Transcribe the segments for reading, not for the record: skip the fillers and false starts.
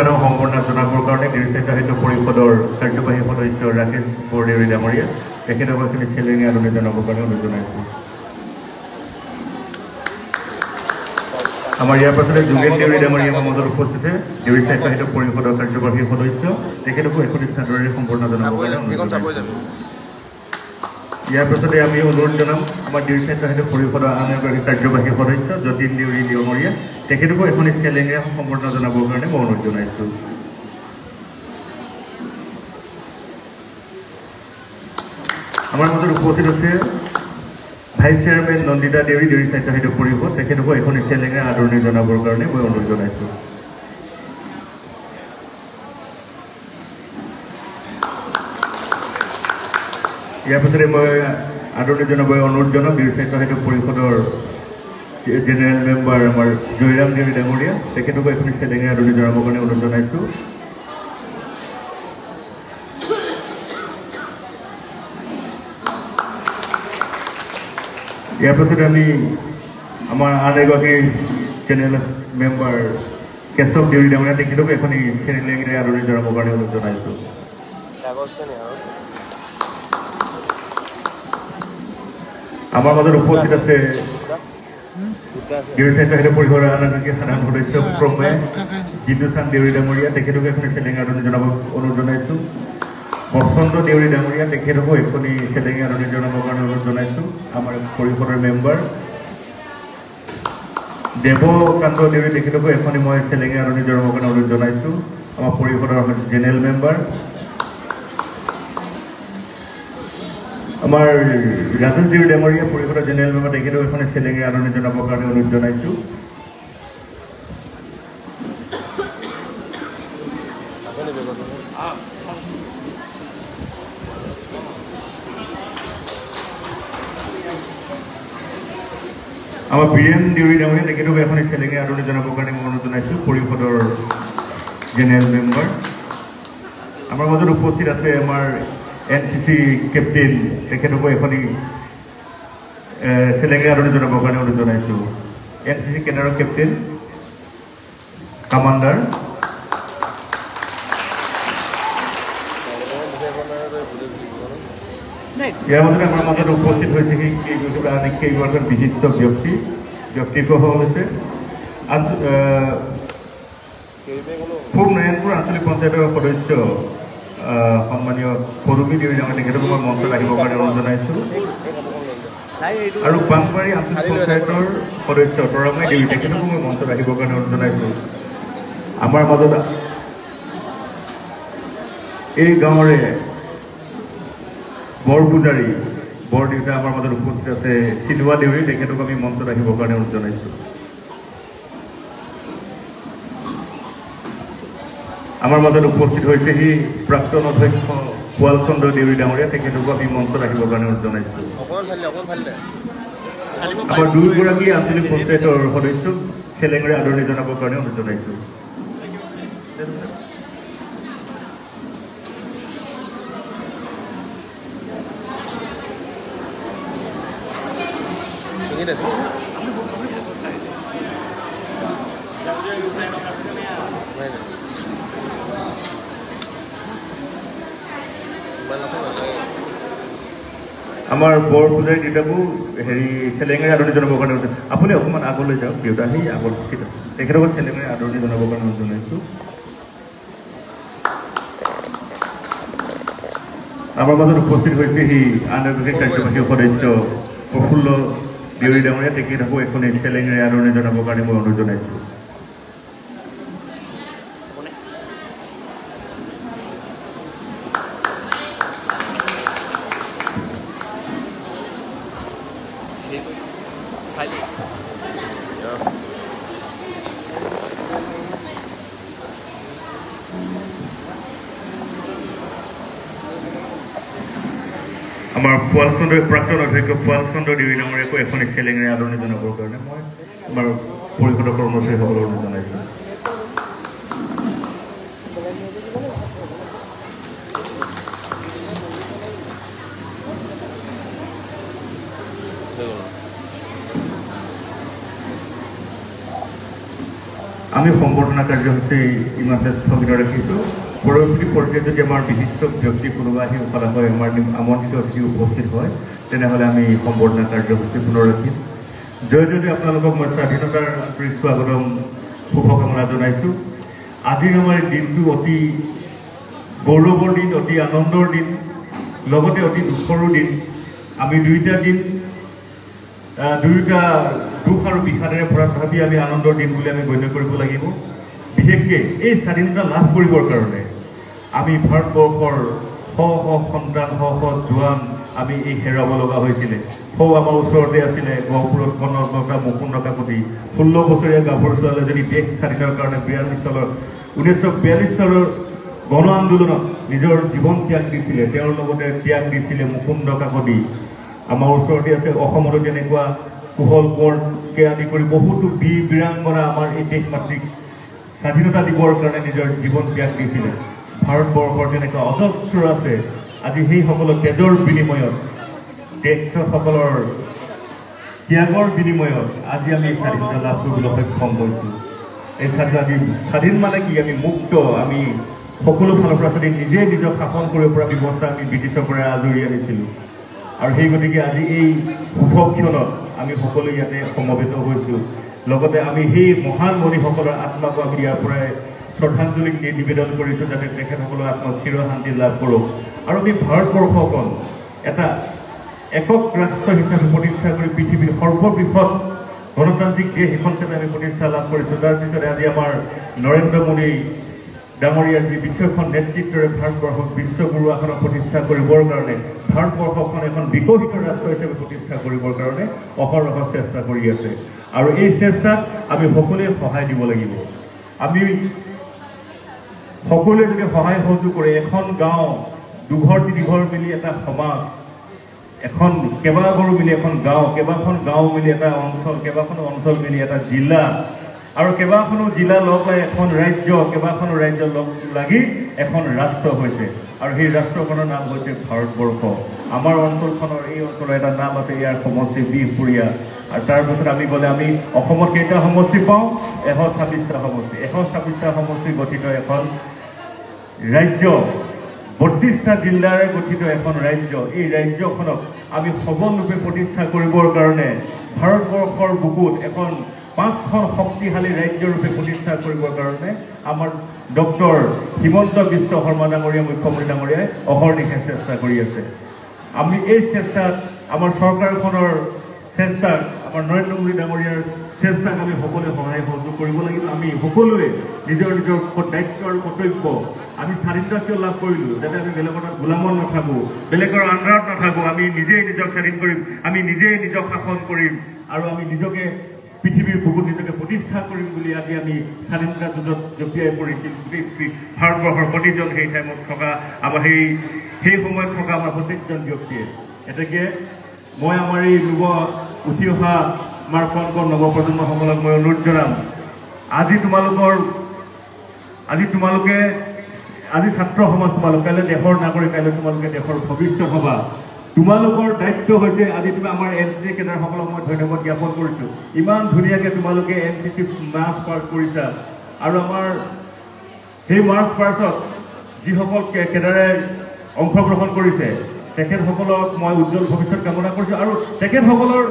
সম্বৰ্ধনা জনাবৰ কাৰণে নিৰ্বাচিত সাহিত্য পৰিষদৰ কাৰ্যবাহী সদস্য ৰাকেশ বৰদেউৰী ডাঙৰীয়া তেখেতক এইখিনি চেলেঙি আদৰণি জনাবৰ কাৰণে অনুৰোধ জনাইছোঁ। আমাৰ ইয়াৰ পাছতে যোগেন দেউৰী ডাঙৰীয়া আমাৰ মাজত উপস্থিত নিৰ্বাচিত সাহিত্য পৰিষদৰ কাৰ্যবাহী সদস্য তেখেতকো এইখিনি স্থানৰে সম্বৰ্ধনা জনাবৰ কাৰণে অনুৰোধ জনাইছোঁ। ইয়াৰ পাছতে আমি অনুৰোধ জনাম আমাৰ নিৰ্বাচিত সাহিত্য পৰিষদৰ আন এগৰাকী কাৰ্যবাহী সদস্য যতীন দেউৰী ডাঙৰীয়া তেখেতকো এইখিনি চেলেঙিৰে সম্বৰ্ধনা জনাবৰ কাৰণে মই অনুৰোধ জনাইছোঁ। আমাৰ মাজত উপস্থিত আছে ভাইচ চেয়াৰমেন নন্দিতা দেউৰী নিৰ্বাচিত সাহিত্য পৰিষদ তেখেতকো এইখিনি চেলেঙিৰে আদৰণি জনাবৰ কাৰণে মই অনুৰোধ জনাইছোঁ। ইয়াৰ পাছতে মই আদৰণি জনাব অনুৰোধ জনাম নিৰ্বাচিত সাহিত্য পৰিষদৰ জেনেৰেল মেম্বাৰ আমাৰ জয়ৰাম দেউৰী ডাঙৰীয়া তেখেতকো এইখিনি চেলেঙি আদৰণি জনাবৰ কাৰণে অনুৰোধ জনাইছোঁ। ইয়াৰ পাছতে আমি আমাৰ আন এগৰাকী জেনেৰেল মেম্বাৰ কেশৱ দেউৰী ডাঙৰীয়া তেখেতকো এইখিনি চেলেঙিৰে আদৰণি জনাবৰ কাৰণে অনুৰোধ জনাইছোঁ। আমাৰ মাজত উপস্থিত আছে নিৰ্বাচিত সাহিত্য পৰিষদৰ আন এগৰাকী সাধাৰণ সদস্য ক্ৰমে জিতুচান দেউৰী ডাঙৰীয়া তেখেতকো এইখিনি চেলেঙি আদৰণি জনাব অনুৰোধ জনাইছোঁ। বসন্ত দেউৰী ডাঙৰীয়া তেখেতকো এইখিনি চেলেঙি আদৰণি জনাবৰ কাৰণে অনুৰোধ জনাইছোঁ। আমাৰ পৰিষদৰ মেম্বাৰ দেৱকান্ত দেউৰী তেখেতকো এইখিনি মই চেলেঙি আদৰণি জনাবৰ কাৰণে অনুৰোধ জনাইছোঁ। আমাৰ পৰিষদৰ জেনেৰেল মেম্বাৰ আমাৰ ৰাজেশ দেউৰী ডাঙৰীয়া পৰিষদৰ জেনেৰেল মেম্বাৰ তেখেতক এইখিনি চেলেঙি আদৰণি জনাবৰ কাৰণে অনুৰোধ জনাইছোঁ। আমাৰ বীৰেন দেউৰী ডাঙৰীয়া তেখেতক এইখিনি চেলেঙি আদৰণি জনাবৰ কাৰণে মই অনুৰোধ জনাইছোঁ। পৰিষদৰ জেনেৰেল মেম্বাৰ আমাৰ মাজত উপস্থিত আছে আমাৰ NCC কেপ্টেইন তেখেতকো এইখিনি চেলেঙি আদৰণি জনাবৰ কাৰণে অনুৰোধ জনাইছোঁ। NCC কেডাৰৰ কেপ্টেইন কামাণ্ডাৰ ইয়াৰ মাজতে আমাৰ মাজত উপস্থিত হৈছে কেইগৰাকীমান বিশিষ্ট ব্যক্তিত্ব হৈছে পূব নাৰায়ণপুৰ আঞ্চলিক পঞ্চায়তৰ সদস্য সন্মানীয় সৰুমী দেউৰী ডাঙৰীয়া তেখেতকো মই মঞ্চত আহিবৰ কাৰণে অনুৰোধ জনাইছোঁ। আৰু বানবাৰী আঞ্চলিক পঞ্চায়তৰ সদস্য তৰামাই দেউৰী তেখেতকো মই মঞ্চত আহিবৰ কাৰণে অনুৰোধ জনাইছোঁ। আমাৰ মাজত এই গাঁৱৰে বৰ পূজাৰী বৰদেউতা আমাৰ মাজত উপস্থিত আছে চিনোৱা দেউৰী তেখেতক আমি মঞ্চত আহিবৰ কাৰণে অনুৰোধ জনাইছোঁ। আমাৰ মাজত উপস্থিত হৈছেহি প্ৰাক্তন অধ্যক্ষ পুৱাল চন্দ্ৰ দেউৰী ডাঙৰীয়া তেখেতকো আমি মঞ্চত আহিবৰ কাৰণে অনুৰোধ জনাইছোঁ। আমাৰ দুয়োগৰাকী আঞ্চলিক পঞ্চায়তৰ সদস্যক চেলেঙিৰে আদৰণি জনাবৰ কাৰণে অনুৰোধ জনাইছোঁ। আমাৰ বৰ পূজাৰী দেউতাকো চেলেঙিৰে আদৰণি জনাবৰ কাৰণে আপুনি অকণমান আগলৈ যাওক দেউতা সেই আগত তেখেতকো চেলেঙিৰে আদৰণি জনাবৰ কাৰণে অনুৰোধ জনাইছোঁ। আমাৰ মাজত উপস্থিত হৈছে সি আন এগৰাকী কাৰ্যবাহী সদস্য প্ৰফুল্ল দেউৰী ডাঙৰীয়া তেখেতকো এইখিনি চেলেঙিৰে আদৰণি জনাবৰ কাৰণে মই অনুৰোধ জনাইছোঁ। আমাৰ পুৱাল চন্দ্ৰ প্ৰাক্তন অধ্যক্ষ পুৱাল চন্দ্ৰ দেউৰী ডাঙৰীয়াকো এখন চেলেঙিৰে আদৰণি জনাবৰ কাৰণে মই আমাৰ পৰিষদৰ কৰ্মচাৰীসকলক অনুৰোধ জনাইছোঁ। আমি সম্বৰ্ধনা কাৰ্যসূচী ইমানতে স্থগিত ৰাখিছোঁ। পৰৱৰ্তী পৰ্যায়ত যদি আমাৰ বিশিষ্ট ব্যক্তি কোনোবা আহি কৰা হয়, আমাৰ আমন্ত্ৰিত অতিথি উপস্থিত হয়, তেনেহ'লে আমি সম্বৰ্ধনা কাৰ্যসূচী পুনৰ ৰাখিম। জয়জয়তে আপোনালোকক মই স্বাধীনতাৰ আন্তৰিক স্বাগতম শুভকামনা জনাইছোঁ। আজিৰ আমাৰ দিনটো অতি গৌৰৱৰ দিন, অতি আনন্দৰ দিন, লগতে অতি দুখৰো দিন। আমি দুয়োটা দুখ আৰু বিষাদেৰে ভৰা তথাপি আমি আনন্দৰ দিন বুলি আমি গণ্য কৰিব লাগিব। বিশেষকৈ এই স্বাধীনতা লাভ কৰিবৰ কাৰণে আমি ভাৰতবৰ্ষৰ শ শ সন্তান, শ শ জোৱান আমি এই হেৰাব লগা হৈছিলে। আমাৰ ওচৰতে আছিলে গহপুৰত কনকলতা মুকুন্দ কাকতি, 16 বছৰীয়া গাভৰু ছোৱালীজনী দেশ স্বাধীনৰ কাৰণে 1942 চনৰ গণ আন্দোলনত নিজৰ জীৱন ত্যাগ দিছিলে। তেওঁৰ লগতে ত্যাগ দিছিলে মুকুন্দ কাকতি। আমাৰ ওচৰতে আছে অসমতো তেনেকুৱা কুশল কোঁৱৰকে আদি কৰি বহুতো বীৰ বীৰাংগনা আমাৰ এই দেশ মাতৃক স্বাধীনতা দিবৰ কাৰণে নিজৰ জীৱন ত্যাগ দিছিলে। ভাৰতবৰ্ষৰ তেনেকুৱা অজস্ৰ আছে। আজি সেইসকলৰ তেজৰ বিনিময়ত, তেখেতসকলৰ ত্যাগৰ বিনিময়ত আজি আমি স্বাধীনতা লাভ কৰিবলৈ সক্ষম হৈছোঁ। এই স্বাধীন মানে কি? আমি মুক্ত, আমি সকলো ফালৰ পৰা নিজে নিজক শাসন কৰিব পৰা ব্যৱস্থা আমি ব্ৰিটিছৰ পৰা আজৰি আনিছিলোঁ। আৰু সেই গতিকে আজি এই শুভ ক্ষণত আমি সকলো ইয়াতে সমবেত হৈছোঁ। লগতে আমি সেই মহান মণিসকলৰ আত্মাকো আমি ইয়াৰ পৰাই শ্ৰদ্ধাঞ্জলি নিবেদন কৰিছোঁ, যাতে তেখেতসকলৰ আত্মাক চিৰ শান্তি লাভ কৰোঁ। আৰু আমি ভাৰতবৰ্ষখন এটা একক ৰাষ্ট্ৰ হিচাপে প্ৰতিষ্ঠা কৰি পৃথিৱীৰ সৰ্ববৃহৎ গণতান্ত্ৰিক দেশ এখন হিচাপে আমি প্ৰতিষ্ঠা লাভ কৰিছোঁ। তাৰ পিছতে আজি আমাৰ নৰেন্দ্ৰ মোদী ডাঙৰীয়াৰ যি বিশ্বখন নেতৃত্বৰে ভাৰতবৰ্ষক বিশ্বগুৰু আসনত প্ৰতিষ্ঠা কৰিবৰ কাৰণে, ভাৰতবৰ্ষখন এখন বিকশিত ৰাষ্ট্ৰ হিচাপে প্ৰতিষ্ঠা কৰিবৰ কাৰণে অহৰহ চেষ্টা কৰি আছে। আৰু এই চেষ্টাত আমি সকলোৱে সহায় দিব লাগিব। আমি সকলোৱে যদি সহায় সহযোগ কৰে, এখন গাঁও দুঘৰ তিনিঘৰ মিলি এটা সমাজ, এখন কেইবাঘৰো মিলি এখন গাঁও, কেইবাখন গাঁও মিলি এটা অঞ্চল, কেইবাখনো অঞ্চল মিলি এটা জিলা, আৰু কেইবাখনো জিলা লগ লাগি এখন ৰাজ্য, কেইবাখনো ৰাজ্য লগ লাগি এখন ৰাষ্ট্ৰ হৈছে। আৰু সেই ৰাষ্ট্ৰখনৰ নাম হৈছে ভাৰতবৰ্ষ। আমাৰ অঞ্চলখনৰ এই অঞ্চলৰ এটা নাম আছে, ইয়াৰ সমষ্টি বিহপুৰীয়া। আৰু তাৰপিছত আমি গ'লে আমি অসমত কেইটা সমষ্টি পাওঁ? 126টা সমষ্টি। 126টা সমষ্টি গঠিত এখন ৰাজ্য, 32টা জিলাৰে গঠিত এখন ৰাজ্য। এই ৰাজ্যখনক আমি সবলৰূপে প্ৰতিষ্ঠা কৰিবৰ কাৰণে ভাৰতবৰ্ষৰ বুকুত এখন 5খন শক্তিশালী ৰাজ্যৰূপে প্ৰতিষ্ঠা কৰিবৰ কাৰণে আমাৰ ডক্টৰ হিমন্ত বিশ্ব শৰ্মা ডাঙৰীয়া, মুখ্যমন্ত্ৰী ডাঙৰীয়াই অহৰ্নিশে চেষ্টা কৰি আছে। আমি এই চেষ্টাত আমাৰ চৰকাৰখনৰ চেষ্টাক, আমাৰ নৰেন্দ্ৰ মোদী ডাঙৰীয়াৰ চেষ্টাক আমি সকলোৱে সহায় সহযোগ কৰিব লাগিব। আমি সকলোৱে নিজৰ নিজৰ দায়িত্ব আৰু কৰ্তব্য, আমি স্বাধীনতা কিয় লাভ কৰিলোঁ? যাতে আমি বেলেগৰ গোলামত নাথাকোঁ, বেলেগৰ আন্ধাৰত নাথাকোঁ। আমি নিজেই নিজক স্বাধীন কৰিম, আমি নিজেই নিজক শাসন কৰিম, আৰু আমি নিজকে পৃথিৱীৰ বুকুত নিজকে প্ৰতিষ্ঠা কৰিম বুলি আজি আমি স্বাধীনতা যুঁজত জঁপিয়াই পৰিছিল। ভাৰতবৰ্ষৰ প্ৰতিজন সেই টাইমত থকা আমাৰ সেই সময়ত থকা আমাৰ প্ৰত্যেকজন ব্যক্তিয়ে। এতেকে মই আমাৰ এই উঠি অহা আমাৰ কণ নৱপ্ৰজন্মসকলক মই অনুৰোধ জনাম, আজি ছাত্ৰ সমাজ তোমালোক, কাইলৈ দেশৰ নাগৰিক, কাইলৈ তোমালোকে দেশৰ ভৱিষ্যত হ'বা। তোমালোকৰ দায়িত্ব হৈছে, আজি তুমি আমাৰ NCC কেডাৰসকলক মই ধন্যবাদ জ্ঞাপন কৰিছোঁ। ইমান ধুনীয়াকৈ তোমালোকে NCC মাৰ্চ পাছ কৰিছা, আৰু আমাৰ সেই মাৰ্চ পাছত যিসকল কেডাৰে অংশগ্ৰহণ কৰিছে তেখেতসকলক মই উজ্জ্বল ভৱিষ্যত কামনা কৰিছোঁ। আৰু তেখেতসকলৰ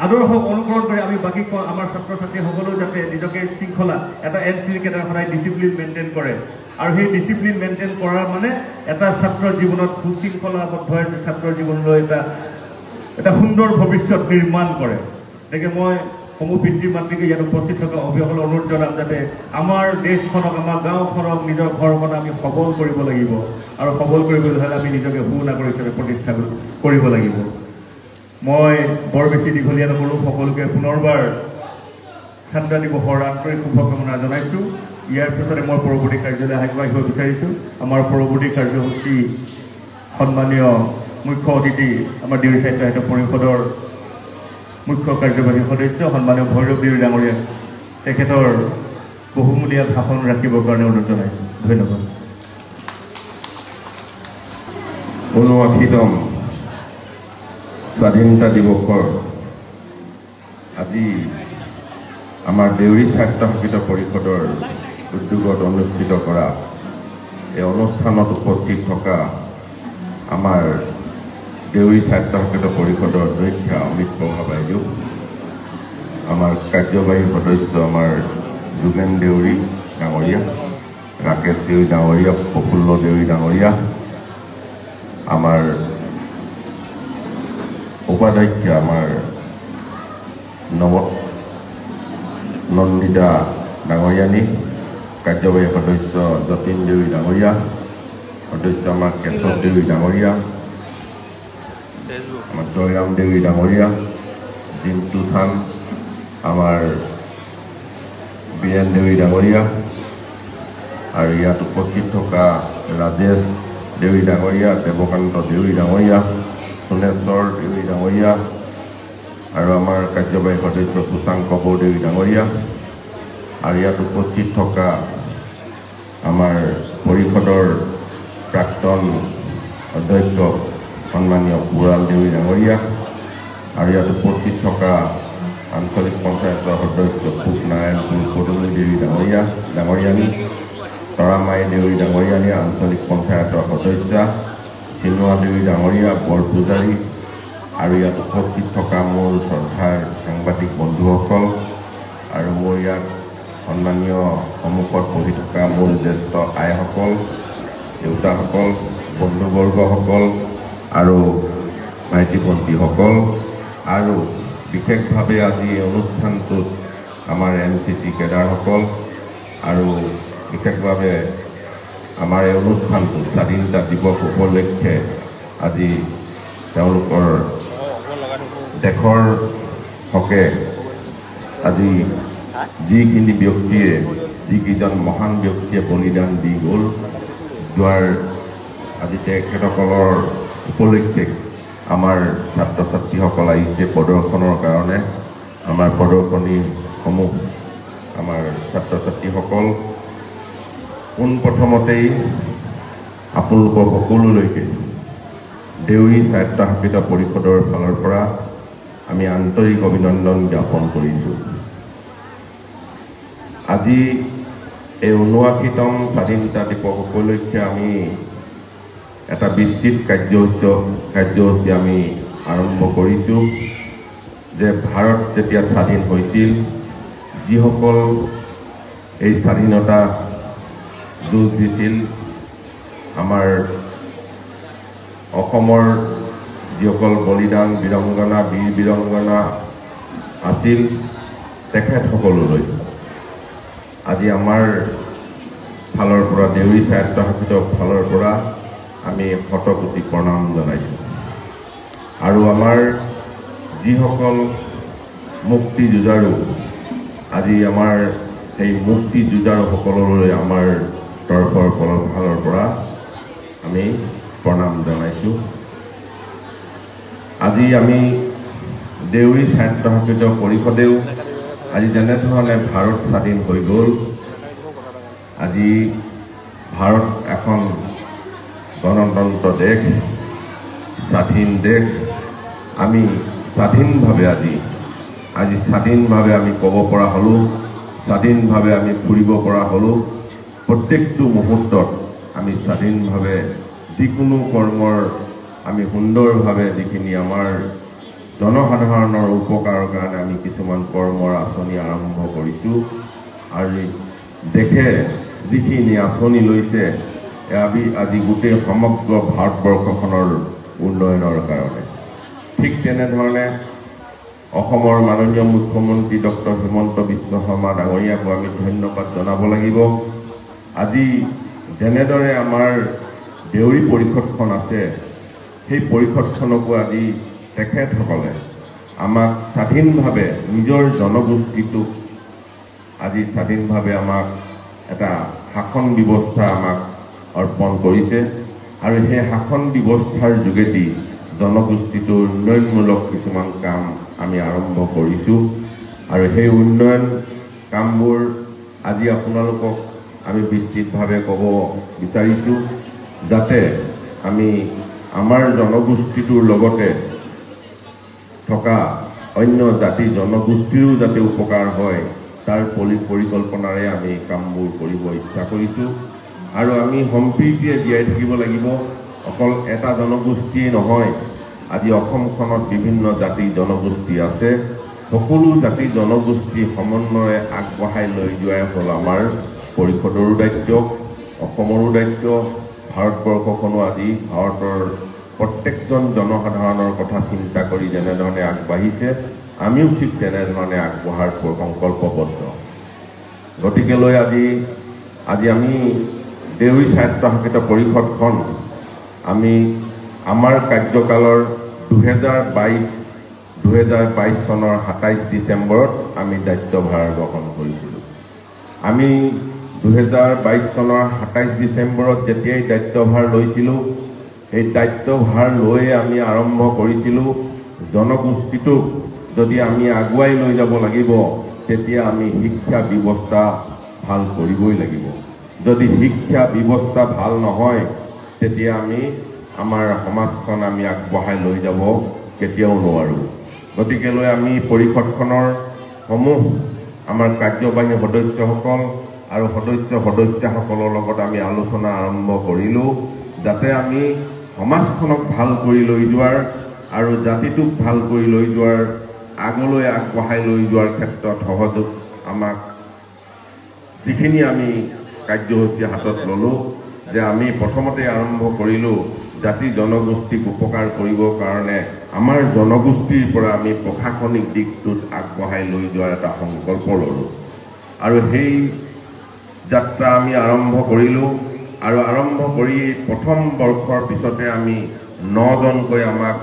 আদৰ্শ অনুকৰণ কৰি আমি বাকী আমাৰ ছাত্ৰ ছাত্ৰীসকলেও যাতে নিজকে শৃংখলা, এটা NCC কেডাৰ সদায় ডিচিপ্লিন মেইনটেইন কৰে, আৰু সেই ডিচিপ্লিন মেইনটেইন কৰাৰ মানে এটা ছাত্ৰৰ জীৱনত সুশৃংখলাবদ্ধ ছাত্ৰৰ জীৱনলৈ এটা সুন্দৰ ভৱিষ্যত নিৰ্মাণ কৰে। গতিকে মই সমূহ পিতৃ মাতৃকে ইয়াত উপস্থিত থকা অভিভাৱকসকলক অনুৰোধ জনাম, যাতে আমাৰ দেশখনক, আমাৰ গাঁওখনক, নিজৰ ঘৰখনক আমি সবল কৰিব লাগিব, আৰু সবল কৰিবলৈ হ'লে আমি নিজকে সুনাগৰিক হিচাপে প্ৰতিষ্ঠা কৰিব লাগিব। মই বৰ বেছি দীঘলীয়া নকৰোঁ, সকলোকে পুনৰবাৰ স্বাধীনতা দিৱসৰ আন্তৰিক শুভকামনা জনাইছোঁ। ইয়াৰ পিছতে মই পৰৱৰ্তী কাৰ্যলৈ আগবাঢ়িব বিচাৰিছোঁ। আমাৰ পৰৱৰ্তী কাৰ্যসূচী সন্মানীয় মুখ্য অতিথি আমাৰ ডিউৰি সাহিত্য পৰিষদৰ মুখ্য কাৰ্যবাহী সদস্য সন্মানীয় ভৈৰৱ দেউৰী ডাঙৰীয়াক তেখেতৰ বহুমূলীয়া ভাষণ ৰাখিবৰ কাৰণে অনুৰোধ জনাইছোঁ। ধন্যবাদ। 59তম স্বাধীনতা দিৱসৰ আজি আমাৰ দেউৰী স্বায়ত্তশাসিত পৰিষদৰ উদ্যোগত অনুষ্ঠিত কৰা এই অনুষ্ঠানত উপস্থিত থকা আমাৰ দেউৰী স্বায়ত্তশাসিত পৰিষদৰ অধ্যক্ষা অমিত প্ৰভা বাইদেউ, আমাৰ কাৰ্যবাহী সদস্য আমাৰ যোগেন দেউৰী ডাঙৰীয়া, ৰাকেশ দেউৰী ডাঙৰীয়া, প্ৰফুল্ল দেউৰী ডাঙৰীয়া, আমাৰ উপাধ্যক্ষ আমাৰ নন্দিতা ডাঙৰীয়ানী, কাৰ্যবাহী সদস্য যতীন দেউৰী ডাঙৰীয়া, সদস্য আমাৰ কেশৱ দেউৰী ডাঙৰীয়া, আমাৰ জয়ৰাম দেউৰী ডাঙৰীয়া, জিন্তু থান, আমাৰ বীৰেন দেউৰী ডাঙৰীয়া, আৰু ইয়াত উপস্থিত থকা ৰাজেশ দেউৰী ডাঙৰীয়া, দেৱকান্ত দেউৰী ডাঙৰীয়া, সোণেশ্বৰ দেউৰী ডাঙৰীয়া, আৰু আমাৰ কাৰ্যবাহী সদস্য সুশাংক বৰদেউৰী ডাঙৰীয়া, আৰু ইয়াত উপস্থিত থকা আমাৰ পৰিষদৰ প্ৰাক্তন অধ্যক্ষ সন্মানীয় পুৰাল দেউৰী ডাঙৰীয়া, আৰু ইয়াত উপস্থিত থকা আঞ্চলিক পঞ্চায়তৰ সদস্য নাৰায়ণপুৰ পদুমী দেউৰী ডাঙৰীয়ানী, তৰামাই দেউৰী ডাঙৰীয়ানী, আঞ্চলিক পঞ্চায়তৰ সদস্য চিনোৱা দেউৰী ডাঙৰীয়া, বৰ পূজাৰী, আৰু ইয়াত উপস্থিত থকা মোৰ শ্ৰদ্ধাৰ সাংবাদিক বন্ধুসকল, আৰু মোৰ ইয়াত সন্মানীয় সন্মুখত বহি থকা মোৰ জ্যেষ্ঠ আইসকল, দেউতাসকল, বন্ধুবৰ্গসকল, আৰু ভাইটি ভণ্টিসকল, আৰু বিশেষভাৱে আজি এই অনুষ্ঠানটোত আমাৰ NCC কেডাৰসকল, আৰু বিশেষভাৱে আমাৰ এই অনুষ্ঠানটোত স্বাধীনতা দিৱস উপলক্ষে আজি তেওঁলোকৰ দেশৰ হকে আজি যিকেইজন মহান ব্যক্তিয়ে বলিদান দি গ'ল, যোৱাৰ আজি তেখেতসকলৰ উপলক্ষে আমাৰ ছাত্ৰ ছাত্ৰীসকল আহিছে প্ৰদৰ্শনৰ কাৰণে। আমাৰ প্ৰদৰ্শনীসমূহ আমাৰ ছাত্ৰ ছাত্ৰীসকল পোনপ্ৰথমতেই আপোনালোকৰ সকলোলৈকে দেউৰী স্বায়ত্তশাসিত পৰিষদৰ ফালৰ পৰা আমি আন্তৰিক অভিনন্দন জ্ঞাপন কৰিছোঁ। আজি এই ৭৯তম স্বাধীনতা দিৱস উপলক্ষে আমি এটা বিস্তৃত কাৰ্যসূচী আমি আৰম্ভ কৰিছোঁ যে ভাৰত যেতিয়া স্বাধীন হৈছিল, যিসকল এই স্বাধীনতা যুঁজ দিছিল, আমাৰ অসমৰ যিসকল বলিদান বীৰংগনা বীৰ বীৰংগনা আছিল, তেখেতসকললৈ আজি আমাৰ ফালৰ পৰা দেউৰী স্বায়ত্তশাসিত ফালৰ পৰা আমি শতকোটি প্ৰণাম জনাইছোঁ। আৰু আমাৰ যিসকল মুক্তি যুঁজাৰু, আজি আমাৰ এই মুক্তি যুঁজাৰুসকললৈ আমাৰ তৰফৰ ফালৰ পৰা আমি প্ৰণাম জনাইছোঁ। আজি আমি দেউৰী স্বায়ত্তশাসিত পৰিষদেও আজি যেনেধৰণে ভাৰত স্বাধীন হৈ গ'ল, আজি ভাৰত এখন গণতন্ত্ৰ দেশ, স্বাধীন দেশ, আমি স্বাধীনভাৱে আজি স্বাধীনভাৱে আমি ক'ব পৰা হ'লোঁ, স্বাধীনভাৱে আমি ফুৰিব পৰা হ'লোঁ, প্ৰত্যেকটো মুহূৰ্তত আমি স্বাধীনভাৱে যিকোনো কৰ্মৰ আমি সুন্দৰভাৱে যিখিনি আমাৰ জনসাধাৰণৰ উপকাৰৰ কাৰণে আমি কিছুমান কৰ্মৰ আঁচনি আৰম্ভ কৰিছোঁ, আৰু দেশে যিখিনি আঁচনি লৈছে আজি গোটেই সমগ্ৰ ভাৰতবৰ্ষখনৰ উন্নয়নৰ কাৰণে। ঠিক তেনেধৰণে অসমৰ মাননীয় মুখ্যমন্ত্ৰী ডক্টৰ হিমন্ত বিশ্ব শৰ্মা ডাঙৰীয়াকো আমি ধন্যবাদ জনাব লাগিব। আজি যেনেদৰে আমাৰ দেউৰী পৰিষদখন আছে, সেই পৰিষদখনকো আজি তেখেতসকলে আমাক স্বাধীনভাৱে নিজৰ জনগোষ্ঠীটোক আজি স্বাধীনভাৱে আমাক এটা শাসন ব্যৱস্থা আমাক অৰ্পণ কৰিছে, আৰু সেই শাসন ব্যৱস্থাৰ যোগেদি জনগোষ্ঠীটোৰ উন্নয়নমূলক কিছুমান কাম আমি আৰম্ভ কৰিছোঁ। আৰু সেই উন্নয়ন কামবোৰ আজি আপোনালোকক আমি বিস্তৃতভাৱে ক'ব বিচাৰিছোঁ, যাতে আমি আমাৰ জনগোষ্ঠীটোৰ লগতে থকা অন্য জাতি জনগোষ্ঠীৰো যাতে উপকাৰ হয় তাৰ পৰিকল্পনাৰে আমি কামবোৰ কৰিব ইচ্ছা কৰিছোঁ আৰু আমি সম্প্ৰীতিৰে জীয়াই থাকিব লাগিব। অকল এটা জনগোষ্ঠীয়ে নহয়, আজি অসমখনত বিভিন্ন জাতি জনগোষ্ঠী আছে। সকলো জাতি জনগোষ্ঠী সমন্বয়ে আগবঢ়াই লৈ যোৱাই হ'ল আমাৰ পৰিষদৰো দায়িত্ব, অসমৰো দায়িত্ব। ভাৰতবৰ্ষখনো আজি ভাৰতৰ প্ৰত্যেকজন জনসাধাৰণৰ কথা চিন্তা কৰি যেনেধৰণে আগবাঢ়িছে, আমিও ঠিক তেনেধৰণে আগবঢ়াৰ সংকল্পবদ্ধ। গতিকেলৈ আজি আমি দেউৰী স্বায়ত্তশাসিত পৰিষদখন আমি আমাৰ কাৰ্যকালৰ 2022 চনৰ 27 ডিচেম্বৰত আমি দায়িত্বভাৰ গ্ৰহণ কৰিছিলোঁ। আমি 2022 চনৰ 27 ডিচেম্বৰত যেতিয়াই দায়িত্বভাৰ লৈছিলোঁ, এই দায়িত্বভাৰ লৈ আমি আৰম্ভ কৰিছিলোঁ জনগোষ্ঠীটোক যদি আমি আগুৱাই লৈ যাব লাগিব, তেতিয়া আমি শিক্ষা ব্যৱস্থা ভাল কৰিবই লাগিব। যদি শিক্ষা ব্যৱস্থা ভাল নহয়, তেতিয়া আমি আমাৰ সমাজখন আমি আগবঢ়াই লৈ যাব কেতিয়াও নোৱাৰোঁ। গতিকেলৈ আমি পৰিষদখনৰ সমূহ আমাৰ কাৰ্যবাহী সদস্যসকল আৰু সদস্যাসকলৰ লগত আমি আলোচনা আৰম্ভ কৰিলোঁ, যাতে আমি সমাজখনক ভাল কৰি লৈ যোৱাৰ আৰু জাতিটোক ভাল কৰি লৈ যোৱাৰ আগলৈ আগবঢ়াই লৈ যোৱাৰ ক্ষেত্ৰত সহযোগ আমাক যিখিনি আমি কাৰ্যসূচী হাতত ল'লোঁ, যে আমি প্ৰথমতে আৰম্ভ কৰিলোঁ জাতি জনগোষ্ঠীক উপকাৰ কৰিবৰ কাৰণে আমাৰ জনগোষ্ঠীৰ পৰা আমি প্ৰশাসনিক দিশটোত আগবঢ়াই লৈ যোৱাৰ এটা সংকল্প ল'লোঁ আৰু সেই যাত্ৰা আমি আৰম্ভ কৰিলোঁ। আৰু আৰম্ভ কৰি প্ৰথম বৰ্ষৰ পিছতে আমি 9জনকৈ আমাক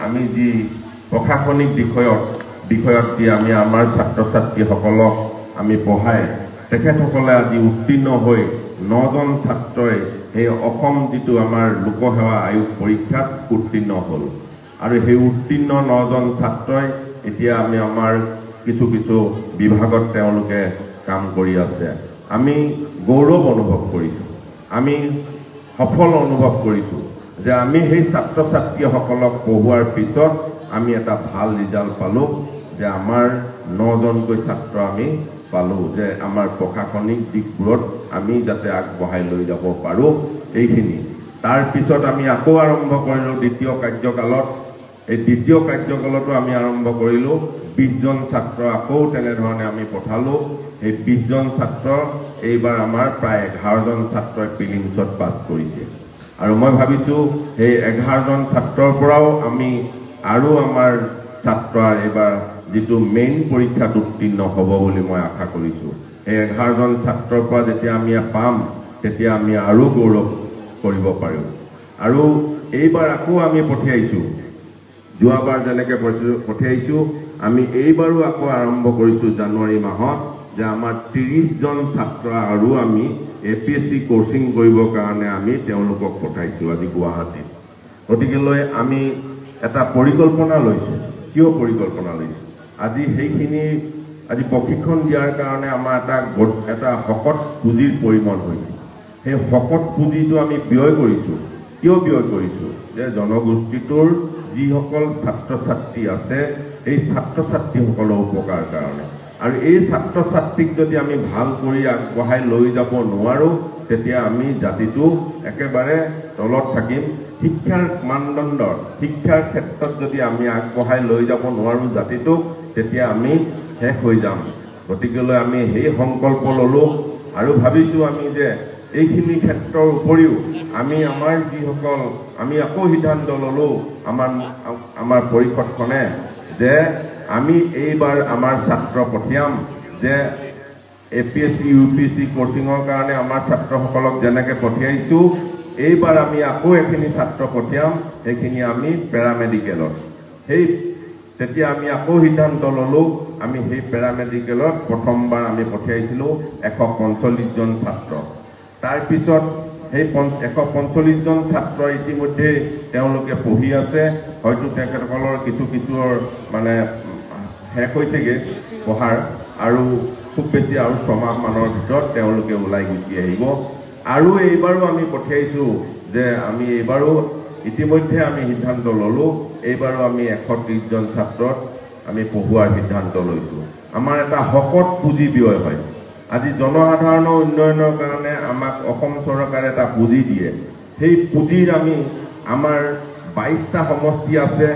আমি যি প্ৰশাসনিক বিষয়ত দি আমি আমাৰ ছাত্ৰ ছাত্ৰীসকলক আমি পঢ়াই তেখেতসকলে আজি উত্তীৰ্ণ হৈ 9জন ছাত্ৰই সেই অসম যিটো আমাৰ লোকসেৱা আয়োগ পৰীক্ষাত উত্তীৰ্ণ হ'ল আৰু সেই উত্তীৰ্ণ 9জন ছাত্ৰই এতিয়া আমি আমাৰ কিছু বিভাগত তেওঁলোকে কাম কৰি আছে। আমি গৌৰৱ অনুভৱ কৰিছোঁ, আমি সফল অনুভৱ কৰিছোঁ যে আমি সেই ছাত্ৰ ছাত্ৰীসকলক পঢ়োৱাৰ পিছত আমি এটা ভাল ৰিজাল্ট পালোঁ, যে আমাৰ 9জনকৈ ছাত্ৰ আমি পালোঁ, যে আমাৰ প্ৰশাসনিক দিশবোৰত আমি যাতে আগবঢ়াই লৈ যাব পাৰোঁ এইখিনি। তাৰ পিছত আমি আকৌ আৰম্ভ কৰিলোঁ দ্বিতীয় কাৰ্যকালত। এই দ্বিতীয় কাৰ্যকালতো আমি আৰম্ভ কৰিলোঁ 20জন ছাত্ৰ আকৌ তেনেধৰণে আমি পঠালোঁ। এই 20জন ছাত্ৰ এইবাৰ আমাৰ প্ৰায় 11জন ছাত্ৰই প্ৰিলিমছত পাছ কৰিছে আৰু মই ভাবিছোঁ সেই 11জন ছাত্ৰৰ পৰাও আমি আৰু আমাৰ ছাত্ৰ এইবাৰ যিটো মেইন পৰীক্ষাত উত্তীৰ্ণ হ'ব বুলি মই আশা কৰিছোঁ। এই 11জন ছাত্ৰৰ পৰা যেতিয়া আমি পাম, তেতিয়া আমি আৰু গৌৰৱ কৰিব পাৰিম। আৰু এইবাৰ আকৌ আমি পঠিয়াইছোঁ, যোৱাবাৰ যেনেকৈ পঠিয়াইছোঁ, আমি এইবাৰো আকৌ আৰম্ভ কৰিছোঁ জানুৱাৰী মাহত, যে আমাৰ 30জন ছাত্ৰ আৰু আমি APSC কোচিং কৰিবৰ কাৰণে আমি তেওঁলোকক পঠাইছোঁ আজি গুৱাহাটীত। গতিকেলৈ আমি এটা পৰিকল্পনা লৈছোঁ। কিয় পৰিকল্পনা লৈছোঁ? আজি সেইখিনি আজি প্ৰশিক্ষণ দিয়াৰ কাৰণে আমাৰ এটা শকত পুঁজিৰ পৰিমাণ হৈছে। সেই শকত পুঁজিটো আমি ব্যয় কৰিছোঁ। কিয় ব্যয় কৰিছোঁ? যে জনগোষ্ঠীটোৰ যিসকল ছাত্ৰ ছাত্ৰী আছে, এই ছাত্ৰ ছাত্ৰীসকলৰ উপকাৰ কাৰণে। আৰু এই ছাত্ৰ ছাত্ৰীক যদি আমি ভাল কৰি আগবঢ়াই লৈ যাব নোৱাৰোঁ, তেতিয়া আমি জাতিটো একেবাৰে তলত থাকিম। শিক্ষাৰ মানদণ্ডৰ শিক্ষাৰ ক্ষেত্ৰত যদি আমি আগবঢ়াই লৈ যাব নোৱাৰোঁ জাতিটোক, তেতিয়া আমি শেষ হৈ যাম। গতিকেলৈ আমি সেই সংকল্প ল'লোঁ আৰু ভাবিছোঁ আমি যে এইখিনি ক্ষেত্ৰৰ উপৰিও আমি আমাৰ যিসকল আমি আকৌ সিদ্ধান্ত ল'লোঁ আমাৰ পৰিষদখনে, যে আমি এইবাৰ আমাৰ ছাত্ৰ পঠিয়াম, যে APSC UPSC কোচিঙৰ কাৰণে আমাৰ ছাত্ৰসকলক যেনেকৈ পঠিয়াইছোঁ, এইবাৰ আমি আকৌ এখিনি ছাত্ৰ পঠিয়াম, সেইখিনি আমি পেৰামেডিকেলত। তেতিয়া আমি আকৌ সিদ্ধান্ত ল'লোঁ, আমি সেই পেৰামেডিকেলত প্ৰথমবাৰ আমি পঠিয়াইছিলোঁ 145জন ছাত্ৰ। তাৰপিছত সেই 145জন ছাত্ৰ ইতিমধ্যে তেওঁলোকে পঢ়ি আছে, হয়তো তেখেতসকলৰ কিছুৰ মানে শেষ হৈছেগৈ পঢ়াৰ, আৰু খুব বেছি আৰু 6 মাহমানৰ ভিতৰত তেওঁলোকে ওলাই গুচি আহিব। আৰু এইবাৰো আমি পঠিয়াইছোঁ যে আমি এইবাৰো ইতিমধ্যে আমি সিদ্ধান্ত ল'লোঁ, এইবাৰো আমি 130জন ছাত্ৰত আমি পঢ়োৱাৰ সিদ্ধান্ত লৈছোঁ। আমাৰ এটা শকত পুঁজি ব্যয় হয় আজি জনসাধাৰণৰ উন্নয়নৰ কাৰণে আমাক অসম চৰকাৰে এটা পুঁজি দিয়ে সেই পুঁজিৰ আমি আমাৰ 22টা সমষ্টি আছে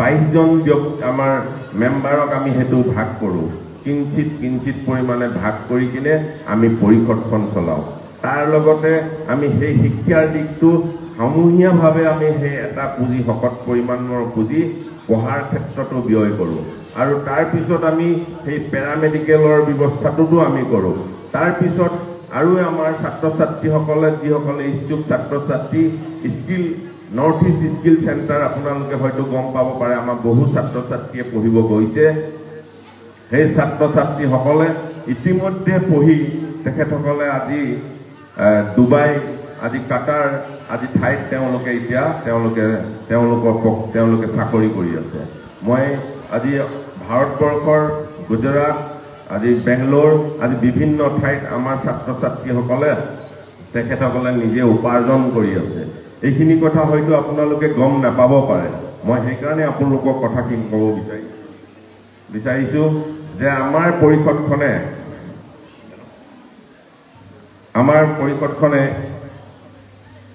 22 জন আমাৰ মেম্বাৰক আমি হেতু ভাগ কৰোঁ কিঞ্চিত পৰিমাণে ভাগ কৰি কিনে আমি পৰিষদখন চলাওঁ তাৰ লগতে আমি সেই শিক্ষাৰ দিকটো সমূহীয়াভাৱে আমি সেই এটা পুঁজি শকত পৰিমাণৰ পুঁজি পঢ়াৰ ক্ষেত্ৰতো ব্যয় কৰোঁ আৰু তাৰ পিছত আমি সেই পেৰামেডিকেলৰ ব্যৱস্থাটোতো আমি কৰোঁ তাৰ পিছত আৰু আমাৰ ছাত্ৰ ছাত্ৰীসকলে যিসকলে ইচ্ছুক ছাত্ৰ ছাত্ৰী skill north east skill centre আপোনালোকে হয়তো গম পাব পাৰে আমাৰ বহু ছাত্ৰ ছাত্ৰীয়ে পঢ়িব গৈছে সেই ছাত্ৰ ছাত্ৰীসকলে ইতিমধ্যে পঢ়ি তেখেতসকলে আজি ডুবাই আজি কাটাৰ আজি ঠাইত তেওঁলোকে এতিয়া তেওঁলোকে চাকৰি কৰি আছে মই আজি ভাৰতবৰ্ষৰ গুজৰাট আজি বেংগলোৰ আজি বিভিন্ন ঠাইত আমাৰ ছাত্ৰ ছাত্ৰীসকলে তেখেতসকলে নিজে উপাৰ্জন কৰি আছে এইখিনি কথা হয়তো আপোনালোকে গম নাপাব পাৰে মই সেইকাৰণে আপোনালোকক কথাখিনি ক'ব বিচাৰিছোঁ যে আমাৰ পৰিষদখনে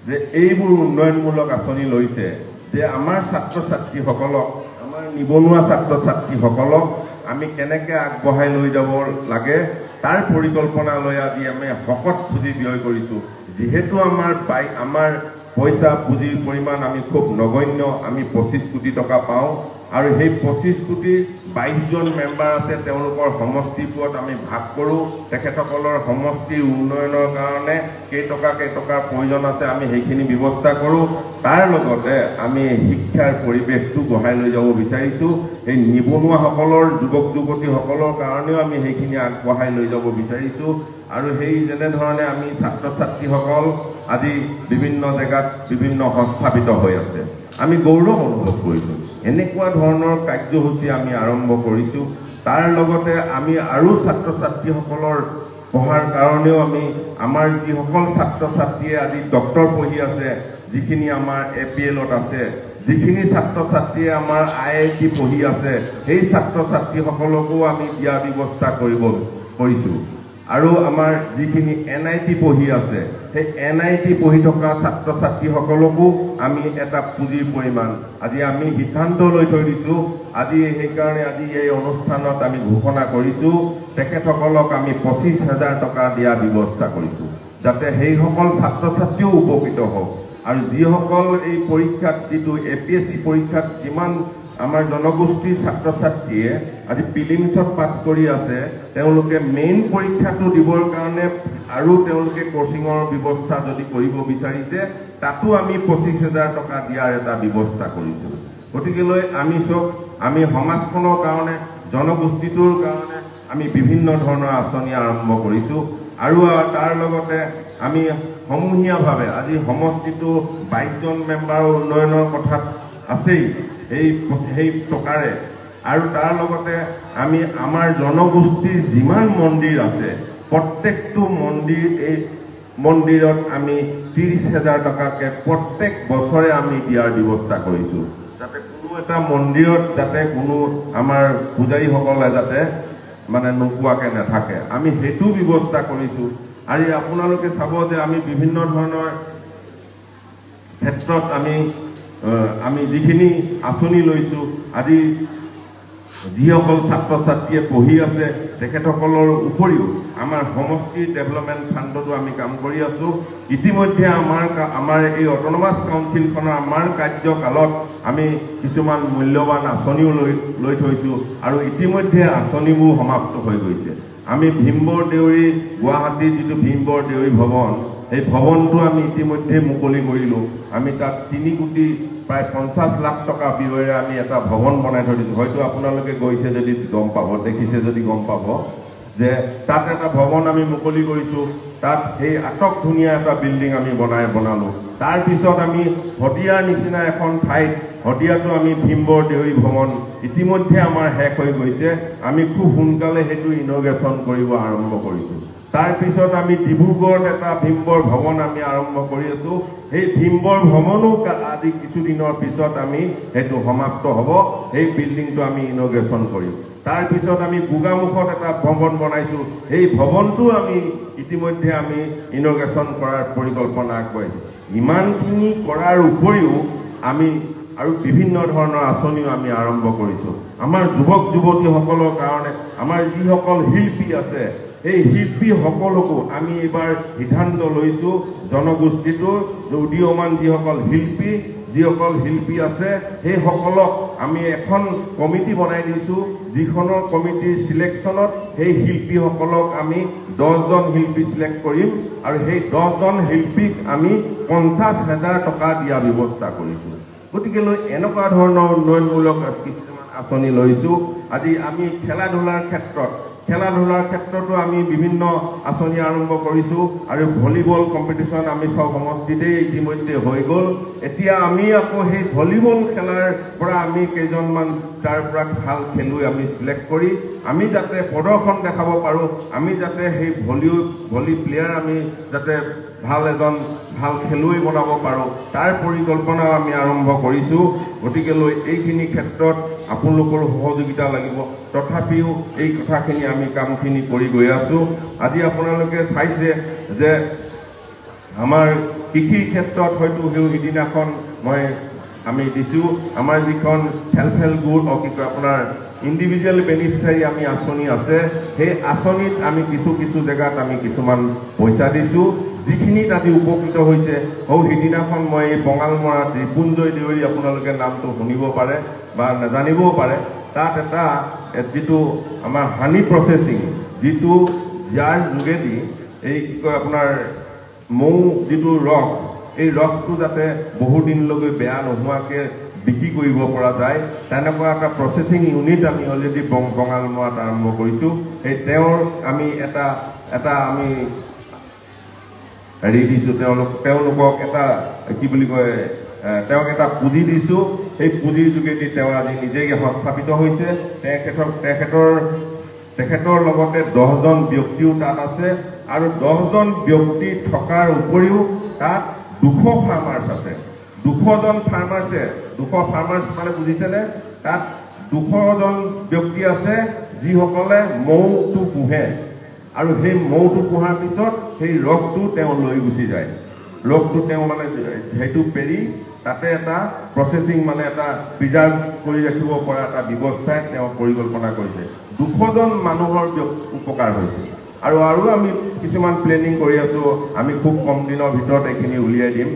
যে এইবোৰ উন্নয়নমূলক আঁচনি লৈছে যে আমাৰ ছাত্ৰ ছাত্ৰীসকলক আমাৰ নিবনুৱা ছাত্ৰ ছাত্ৰীসকলক আমি কেনেকৈ আগবঢ়াই লৈ যাব লাগে তাৰ পৰিকল্পনা লৈ আজি আমি শকত পুঁজি ব্যয় কৰিছোঁ যিহেতু আমাৰ পইচা পুঁজিৰ পৰিমাণ আমি খুব নগণ্য আমি 25 কোটি টকা পাওঁ আৰু সেই 25 কোটি 22 জন মেম্বাৰ আছে তেওঁলোকৰ সমষ্টিবোৰত আমি ভাগ কৰোঁ তেখেতসকলৰ সমষ্টিৰ উন্নয়নৰ কাৰণে কেইটকাৰ প্ৰয়োজন আছে আমি সেইখিনি ব্যৱস্থা কৰোঁ তাৰ লগতে আমি শিক্ষাৰ পৰিৱেশটো বঢ়াই লৈ যাব বিচাৰিছোঁ এই নিবনুৱাসকলৰ যুৱক যুৱতীসকলৰ কাৰণেও আমি সেইখিনি আগবঢ়াই লৈ যাব বিচাৰিছোঁ আৰু সেই যেনেধৰণে আমি ছাত্ৰ ছাত্ৰীসকল আজি বিভিন্ন জেগাত বিভিন্ন সংস্থাপিত হৈ আছে আমি গৌৰৱ অনুভৱ কৰিছোঁ এনেকুৱা ধৰণৰ কাৰ্যসূচী আমি আৰম্ভ কৰিছোঁ তাৰ লগতে আমি আৰু ছাত্ৰ ছাত্ৰীসকলৰ পঢ়াৰ কাৰণেও আমি আমাৰ যিসকল ছাত্ৰ ছাত্ৰীয়ে আজি ডক্টৰ পঢ়ি আছে যিখিনি আমাৰ APLত আছে যিখিনি ছাত্ৰ ছাত্ৰীয়ে আমাৰ IIT পঢ়ি আছে সেই ছাত্ৰ ছাত্ৰীসকলকো আমি দিয়া ব্যৱস্থা কৰিছোঁ আৰু আমাৰ যিখিনি NIT পঢ়ি আছে সেই NIT পঢ়ি থকা ছাত্ৰ ছাত্ৰীসকলকো আমি এটা পুঁজিৰ পৰিমাণ আজি আমি সিদ্ধান্ত লৈ থৈ দিছোঁ আজি সেইকাৰণে আজি এই অনুষ্ঠানত আমি ঘোষণা কৰিছোঁ তেখেতসকলক আমি 25,000 টকা দিয়া ব্যৱস্থা কৰিছোঁ যাতে সেইসকল ছাত্ৰ ছাত্ৰীও উপকৃত হওক আৰু যিসকল এই পৰীক্ষাত যিটো APSC পৰীক্ষাত যিমান আমাৰ জনগোষ্ঠীৰ ছাত্ৰ ছাত্ৰীয়ে আজি প্ৰিলিমছত পাছ কৰি আছে তেওঁলোকে মেইন পৰীক্ষাটো দিবৰ কাৰণে আৰু তেওঁলোকে কোচিঙৰ ব্যৱস্থা যদি কৰিব বিচাৰিছে তাতো আমি 25,000 টকা দিয়াৰ এটা ব্যৱস্থা কৰিছোঁ গতিকেলৈ আমি সমাজখনৰ কাৰণে জনগোষ্ঠীটোৰ কাৰণে আমি বিভিন্ন ধৰণৰ আঁচনি আৰম্ভ কৰিছোঁ আৰু তাৰ লগতে আমি সমূহীয়াভাৱে আজি সমষ্টিটো 22 জন মেম্বাৰৰ উন্নয়নৰ কথা আছেই সেই টকাৰে আৰু তাৰ লগতে আমি আমাৰ জনগোষ্ঠীৰ যিমান মন্দিৰ আছে প্ৰত্যেকটো মন্দিৰত আমি 30,000 টকাকৈ প্ৰত্যেক বছৰে আমি দিয়াৰ ব্যৱস্থা কৰিছোঁ যাতে কোনো এটা মন্দিৰত যাতে কোনো আমাৰ পূজাৰীসকলে যাতে মানে নোপোৱাকৈ নাথাকে আমি সেইটো ব্যৱস্থা কৰিছোঁ আৰু আপোনালোকে চাব যে আমি বিভিন্ন ধৰণৰ ক্ষেত্ৰত আমি যিখিনি আঁচনি লৈছোঁ আজি যিসকল ছাত্ৰ ছাত্ৰীয়ে পঢ়ি আছে তেখেতসকলৰ উপৰিও আমাৰ সমষ্টিৰ ডেভেলপমেণ্ট ফাণ্ডতো আমি কাম কৰি আছোঁ ইতিমধ্যে আমাৰ এই অট'নমাছ কাউন্সিলখনৰ আমাৰ কাৰ্যকালত আমি কিছুমান মূল্যৱান আঁচনিও লৈ থৈছোঁ আৰু ইতিমধ্যে আঁচনিবোৰ সমাপ্ত হৈ গৈছে আমি ভীমবৰ দেউৰী গুৱাহাটীৰ যিটো ভীমবৰ দেউৰী ভৱন এই ভৱনটো আমি ইতিমধ্যে মুকলি কৰিলোঁ আমি তাত 3 কোটি প্ৰায় 50 লাখ টকা ব্যয়েৰে আমি এটা ভৱন বনাই থৈ দিছোঁ হয়তো আপোনালোকে গৈছে যদি গম পাব দেখিছে যদি গম পাব যে তাত এটা ভৱন আমি মুকলি কৰিছোঁ তাত সেই আটক ধুনীয়া এটা বিল্ডিং আমি বনালোঁ তাৰপিছত আমি হদিয়াৰ নিচিনা এখন ঠাইত হদিয়াটো আমি ভীমবৰ দেউৰী ভৱন ইতিমধ্যে আমাৰ শেষ হৈ গৈছে আমি খুব সোনকালে সেইটো ইনগ্ৰেশ্যন কৰিব আৰম্ভ কৰিছোঁ তাৰপিছত আমি ডিব্ৰুগড়ত এটা ভীমবৰ ভৱন আমি আৰম্ভ কৰি আছোঁ সেই ভীমবৰ ভৱনো আজি কিছুদিনৰ পিছত আমি সেইটো সমাপ্ত হ'ব সেই বিল্ডিংটো আমি ইনগ্ৰেশ্যন কৰিম তাৰপিছত আমি গোগামুখত এটা ভৱন বনাইছোঁ সেই ভৱনটো আমি ইতিমধ্যে আমি ইনগ্ৰেশ্যন কৰাৰ পৰিকল্পনা আগবঢ়াইছোঁ ইমানখিনি কৰাৰ উপৰিও আমি আৰু বিভিন্ন ধৰণৰ আঁচনিও আমি আৰম্ভ কৰিছোঁ আমাৰ যুৱক যুৱতীসকলৰ কাৰণে আমাৰ যিসকল শিল্পী আছে এই শিল্পীসকলকো আমি এইবাৰ সিদ্ধান্ত লৈছোঁ জনগোষ্ঠীটোৰ উদীয়মান যিসকল শিল্পী আছে সেইসকলক আমি এখন কমিটি বনাই দিছোঁ যিখনৰ কমিটিৰ সিলেকশ্যনত সেই শিল্পীসকলক আমি 10জন শিল্পী সিলেক্ট কৰিম আৰু সেই 10জন শিল্পীক আমি 50,000 টকা দিয়া ব্যৱস্থা কৰিছোঁ গতিকে এনেকুৱা ধৰণৰ উন্নয়নমূলক কিছুমান আঁচনি লৈছোঁ আজি আমি খেলা ধূলাৰ ক্ষেত্ৰতো আমি বিভিন্ন আঁচনি আৰম্ভ কৰিছোঁ আৰু ভলীবল কম্পিটিশ্যন আমি সব সমষ্টিতে ইতিমধ্যে হৈ গ'ল এতিয়া আমি আকৌ সেই ভলীবল খেলাৰ পৰা আমি কেইজনমান তাৰ পৰা ভাল খেলুৱৈ আমি সিলেক্ট কৰি আমি যাতে প্ৰদৰ্শন দেখাব পাৰোঁ আমি যাতে সেই ভলী প্লেয়াৰ আমি যাতে ভাল খেলুৱৈ বনাব পাৰোঁ তাৰ পৰিকল্পনা আমি আৰম্ভ কৰিছোঁ গতিকে এইখিনি ক্ষেত্ৰত আপোনালোকৰ সহযোগিতা লাগিব তথাপিও এই কথাখিনি আমি কামখিনি কৰি গৈ আছোঁ আজি আপোনালোকে চাইছে যে আমাৰ কৃষিৰ ক্ষেত্ৰত হয়তো সিদিনাখন আমি দিছোঁ আমাৰ যিখন সেল্ফ হেল্প গ্ৰুপ আপোনাৰ ইণ্ডিভিজুৱেল বেনিফিচিয়াৰী আমি আঁচনি আছে সেই আঁচনিত আমি কিছু জেগাত আমি কিছুমান পইচা দিছোঁ যিখিনিত আজি উপকৃত হৈছে সিদিনাখন মই এই বঙালমৰা ত্ৰিপুঞ্জয় দেউৰী আপোনালোকে নামটো শুনিব পাৰে বা নাজানিবও পাৰে তাত এটা যিটো আমাৰ হানি প্ৰচেছিং যিটো যাৰ যোগেদি এই কি কয় আপোনাৰ মৌ যিটো ৰস এই ৰসটো যাতে বহুদিনলৈকে বেয়া নোহোৱাকৈ বিক্ৰী কৰিব পৰা যায় তেনেকুৱা এটা প্ৰচেছিং ইউনিট আমি অলৰেডি বঙালমৰাত আৰম্ভ কৰিছোঁ সেই তেওঁৰ আমি এটা আমি হেৰি দিছোঁ তেওঁলোকক এটা কি বুলি কয় তেওঁক এটা পুঁজি দিছোঁ সেই পুঁজিৰ যোগেদি তেওঁ আজি নিজেই সংস্থাপিত হৈছে তেখেতৰ লগতে 10জন ব্যক্তিও তাত আছে আৰু 10জন ব্যক্তি থকাৰ উপৰিও তাত 200 ফাৰ্মাৰ্ছ আছে 200জন ফাৰ্মাৰ্ছে 200 ফাৰ্মাৰ্ছ মানে বুজিছেনে তাত 200জন ব্যক্তি আছে যিসকলে মৌটো পোহে আৰু সেই মৌটো পোহাৰ পিছত সেই ৰসটো তেওঁ লৈ গুচি যায় ৰসটো তেওঁ মানে সেইটো পেৰি তাতে এটা প্ৰচেছিং মানে এটা প্ৰিজাৰ্ভ কৰি ৰাখিব পৰা এটা ব্যৱস্থাই তেওঁ পৰিকল্পনা কৰিছে 200জন মানুহৰ উপকাৰ হৈছে আৰু আমি কিছুমান প্লেনিং কৰি আছোঁ আমি খুব কম দিনৰ ভিতৰত এইখিনি উলিয়াই দিম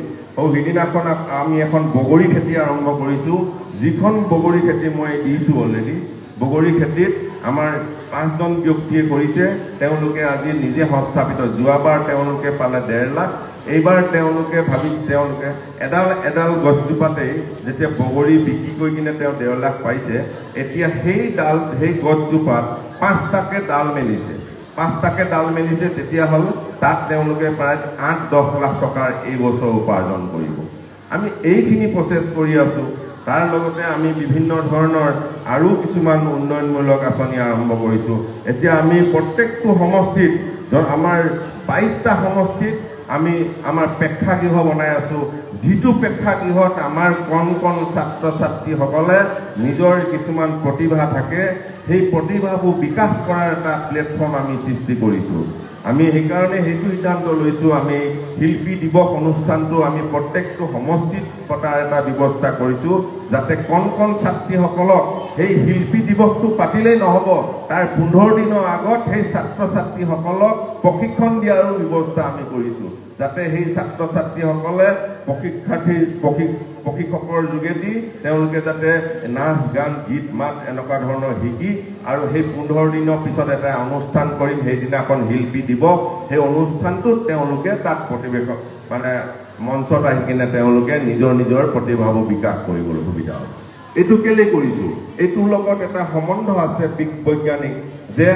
সিদিনাখন আমি এখন বগৰী খেতি আৰম্ভ কৰিছোঁ যিখন বগৰী খেতি মই দিছোঁ অলৰেডি বগৰী খেতিত আমাৰ 5জন ব্যক্তিয়ে কৰিছে তেওঁলোকে আজি নিজে সংস্থাপিত যোৱাবাৰ তেওঁলোকে পালে 1.5 লাখ এইবাৰ তেওঁলোকে এডাল গছজোপাতেই যেতিয়া বগৰী বিক্ৰী কৰি কিনে তেওঁ 1.5 লাখ পাইছে এতিয়া সেই গছজোপাত 5টাকে ডাল মেলিছে তেতিয়া হ'ল তাত তেওঁলোকে প্ৰায় 8-10 লাখ টকাৰ এই বছৰ উপাৰ্জন কৰিব আমি এইখিনি প্ৰচেছ কৰি আছোঁ তাৰ লগতে আমি বিভিন্ন ধৰণৰ আৰু কিছুমান উন্নয়নমূলক আঁচনি আৰম্ভ কৰিছোঁ এতিয়া আমি প্ৰত্যেকটো সমষ্টিত আমাৰ 22টা সমষ্টিত আমি আমাৰ প্ৰেক্ষাগৃহ বনাই আছোঁ যিটো প্ৰেক্ষাগৃহত আমাৰ কণ ছাত্ৰ ছাত্ৰীসকলে নিজৰ কিছুমান প্ৰতিভা থাকে সেই প্ৰতিভাবোৰ বিকাশ কৰাৰ এটা প্লেটফৰ্ম আমি সৃষ্টি কৰিছোঁ আমি সেইকাৰণে সেইটো সিদ্ধান্ত লৈছোঁ আমি শিল্পী দিৱস অনুষ্ঠানটো আমি প্ৰত্যেকটো সমষ্টিত পতাৰ এটা ব্যৱস্থা কৰিছোঁ যাতে কণ ছাত্ৰীসকলক সেই শিল্পী দিৱসটো পাতিলেই নহ'ব তাৰ 15 দিনৰ আগত সেই ছাত্ৰ ছাত্ৰীসকলক প্ৰশিক্ষণ দিয়াৰো ব্যৱস্থা আমি কৰিছোঁ যাতে সেই ছাত্ৰ ছাত্ৰীসকলে প্ৰশিক্ষকৰ যোগেদি তেওঁলোকে যাতে নাচ গান গীত মাত এনেকুৱা ধৰণৰ শিকি আৰু সেই 15 দিনৰ পিছত এটা অনুষ্ঠান কৰিম সেইদিনাখন শিল্পী দিৱস সেই অনুষ্ঠানটোত তেওঁলোকে তাত প্ৰতিবেশক মানে মঞ্চত আহি কিনে তেওঁলোকে নিজৰ প্ৰতিভাবোৰ বিকাশ কৰিবলৈ সুবিধা হয় এইটো কেলে কৰিছোঁ এইটোৰ লগত এটা সম্বন্ধ আছে বৈজ্ঞানিক যে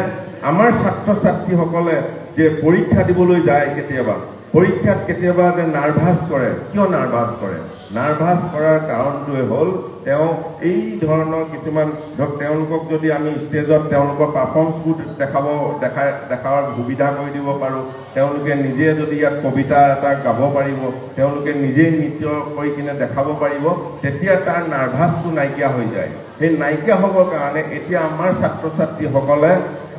আমাৰ ছাত্ৰ ছাত্ৰীসকলে যে পৰীক্ষা দিবলৈ যায় কেতিয়াবা পৰীক্ষাত কেতিয়াবা যে নাৰ্ভাছ কৰে কিয় নাৰ্ভাছ কৰে নাৰ্ভাছ কৰাৰ কাৰণটোৱে হ'ল তেওঁ এই ধৰণৰ কিছুমান ধৰক তেওঁলোকক যদি আমি ষ্টেজত তেওঁলোকৰ পাৰফৰ্মেন্সবোৰ দেখাৰ সুবিধা কৰি দিব পাৰোঁ তেওঁলোকে নিজে যদি ইয়াত কবিতা এটা গাব পাৰিব তেওঁলোকে নিজে নৃত্য কৰি কিনে দেখাব পাৰিব তেতিয়া তাৰ নাৰ্ভাছটো নাইকিয়া হৈ যায় সেই নাইকিয়া হ'বৰ কাৰণে এতিয়া আমাৰ ছাত্ৰ ছাত্ৰীসকলে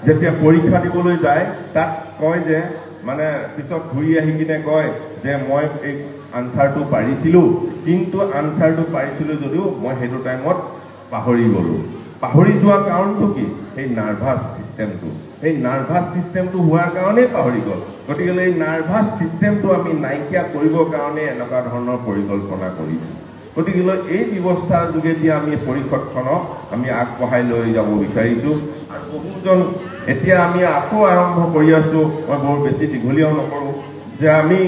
যেতিয়া পৰীক্ষা দিবলৈ যায় তাত কয় যে মানে পিছত ঘূৰি আহি কিনে কয় যে মই এই আনসাৰটো পাৰিছিলোঁ কিন্তু আনসাৰটো পাৰিছিলোঁ যদিও মই সেইটো টাইমত পাহৰি গ'লোঁ পাহৰি যোৱাৰ কাৰণটো কি সেই নাৰ্ভাছ ছিষ্টেমটো সেই নাৰ্ভাছ ছিষ্টেমটো হোৱাৰ কাৰণেই পাহৰি গ'ল গতিকে এই নাৰ্ভাছ ছিষ্টেমটো আমি নাইকিয়া কৰিবৰ কাৰণে এনেকুৱা ধৰণৰ পৰিকল্পনা কৰিছোঁ গতিকে এই ব্যৱস্থাৰ যোগেদি আমি পৰিষদখনক আমি আগবঢ়াই লৈ যাব বিচাৰিছোঁ আৰু বহুজন এতিয়া আমি আকৌ আৰম্ভ কৰি আছোঁ মই বৰ বেছি দীঘলীয়াও নকৰোঁ যে আমি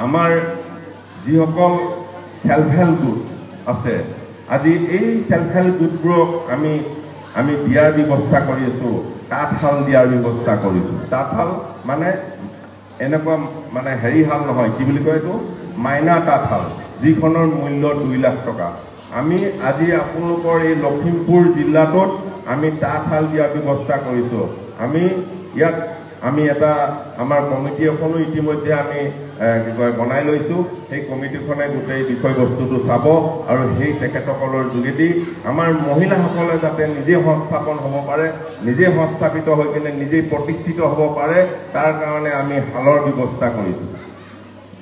আমাৰ যিসকল সেল্ফ হেল্প গোট আছে আজি এই সেল্ফ হেল্প গোটবোৰক আমি দিয়াৰ ব্যৱস্থা কৰি আছোঁ তাঁতশাল দিয়াৰ ব্যৱস্থা কৰিছোঁ তাঁতশাল মানে এনেকুৱা মানে হেৰি শাল নহয় কি বুলি কয় এইটো মাইনা তাঁতশাল যিখনৰ মূল্য 2 লাখ টকা আমি আজি আপোনালোকৰ এই লখিমপুৰ জিলাটোত আমি তাঁতশাল দিয়াৰ ব্যৱস্থা কৰিছোঁ আমি ইয়াত আমি এটা আমাৰ কমিটি এখনো ইতিমধ্যে আমি কি কয় বনাই লৈছোঁ সেই কমিটিখনে গোটেই বিষয়বস্তুটো চাব আৰু সেই তেখেতসকলৰ যোগেদি আমাৰ মহিলাসকলে যাতে নিজে সংস্থাপন হ'ব পাৰে নিজে সংস্থাপিত হৈ কিনে নিজেই প্ৰতিষ্ঠিত হ'ব পাৰে তাৰ কাৰণে আমি শালৰ ব্যৱস্থা কৰিছোঁ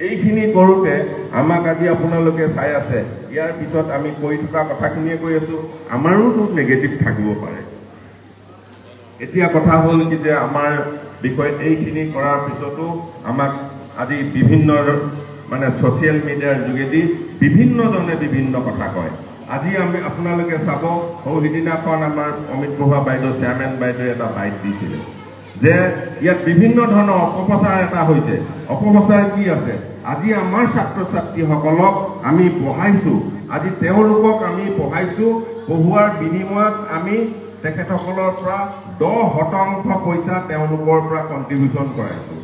এইখিনি কৰোঁতে আমাক আজি আপোনালোকে চাই আছে ইয়াৰ পিছত আমি কৈ থকা কথাখিনিয়ে কৈ আছোঁ আমাৰোতো নেগেটিভ থাকিব পাৰে এতিয়া কথা হ'ল কি যে আমাৰ বিষয়ে এইখিনি কৰাৰ পিছতো আমাক আজি বিভিন্ন মানে ছ'চিয়েল মিডিয়াৰ যোগেদি বিভিন্নজনে বিভিন্ন কথা কয় আজি আমি আপোনালোকে চাব সিদিনাখন আমাৰ অমিত বৰুৱা বাইদেউ চেয়াৰমেন বাইদেৱে এটা বাইট দিছিলে যে ইয়াত বিভিন্ন ধৰণৰ অপপ্ৰচাৰ এটা হৈছে অপপ্ৰচাৰ কি আছে আজি আমাৰ ছাত্ৰ ছাত্ৰীসকলক আমি পঢ়াইছোঁ আজি তেওঁলোকক আমি পঢ়াইছোঁ পঢ়োৱাৰ বিনিময়ত আমি তেখেতসকলৰ পৰা 10% পইচা তেওঁলোকৰ পৰা কণ্ট্ৰিবিউশ্যন কৰাইছোঁ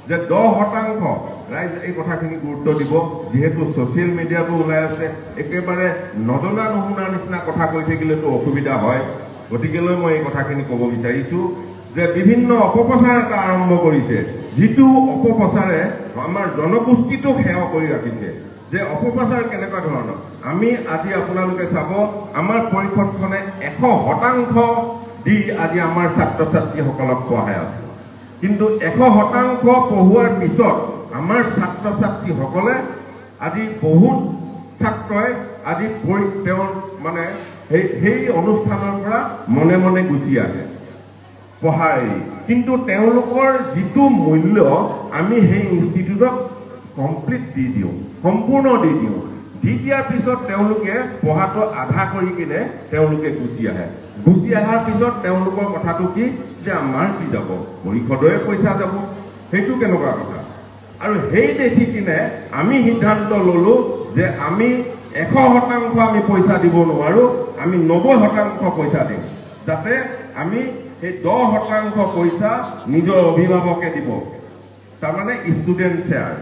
যে 10% ৰাইজ এই কথাখিনি গুৰুত্ব দিব যিহেতু ছ'চিয়েল মিডিয়াটো ওলাই আছে একেবাৰে নজনা নুশুনাৰ নিচিনা কথা কৈ থাকিলেতো অসুবিধা হয় গতিকেলৈ মই এই কথাখিনি ক'ব বিচাৰিছোঁ যে বিভিন্ন অপপ্ৰচাৰ এটা আৰম্ভ কৰিছে যিটো অপপ্ৰচাৰে আমাৰ জনগোষ্ঠীটোক সেৱা কৰি ৰাখিছে যে অপপ্ৰচাৰ কেনেকুৱা ধৰণৰ আমি আজি আপোনালোকে চাব আমাৰ পৰিষদখনে 100% দি আজি আমাৰ ছাত্ৰ ছাত্ৰীসকলক পঢ়াই আছে কিন্তু 100% পঢ়োৱাৰ পিছত আমাৰ ছাত্ৰ ছাত্ৰীসকলে আজি বহুত ছাত্ৰই আজি তেওঁৰ মানে সেই অনুষ্ঠানৰ পৰা মনে মনে গুচি আহে পঢ়াই কিন্তু তেওঁলোকৰ যিটো মূল্য আমি সেই ইনষ্টিটিউটক কমপ্লিট দি দিওঁ সম্পূৰ্ণ দি দিওঁ দি দিয়াৰ পিছত তেওঁলোকে পঢ়াটো আধা কৰি কিনে তেওঁলোকে গুচি অহাৰ পিছত তেওঁলোকৰ কথাটো কি যে আমাৰ কি যাব পৰিষদৰে পইচা যাব সেইটো কেনেকুৱা কথা আৰু সেই দেখি কিনে আমি সিদ্ধান্ত ল'লোঁ যে আমি 100% আমি পইচা দিব নোৱাৰোঁ আমি 90% পইচা দিম যাতে আমি সেই 10% পইচা নিজৰ অভিভাৱকে দিব তাৰমানে ষ্টুডেণ্ট শ্বেয়াৰ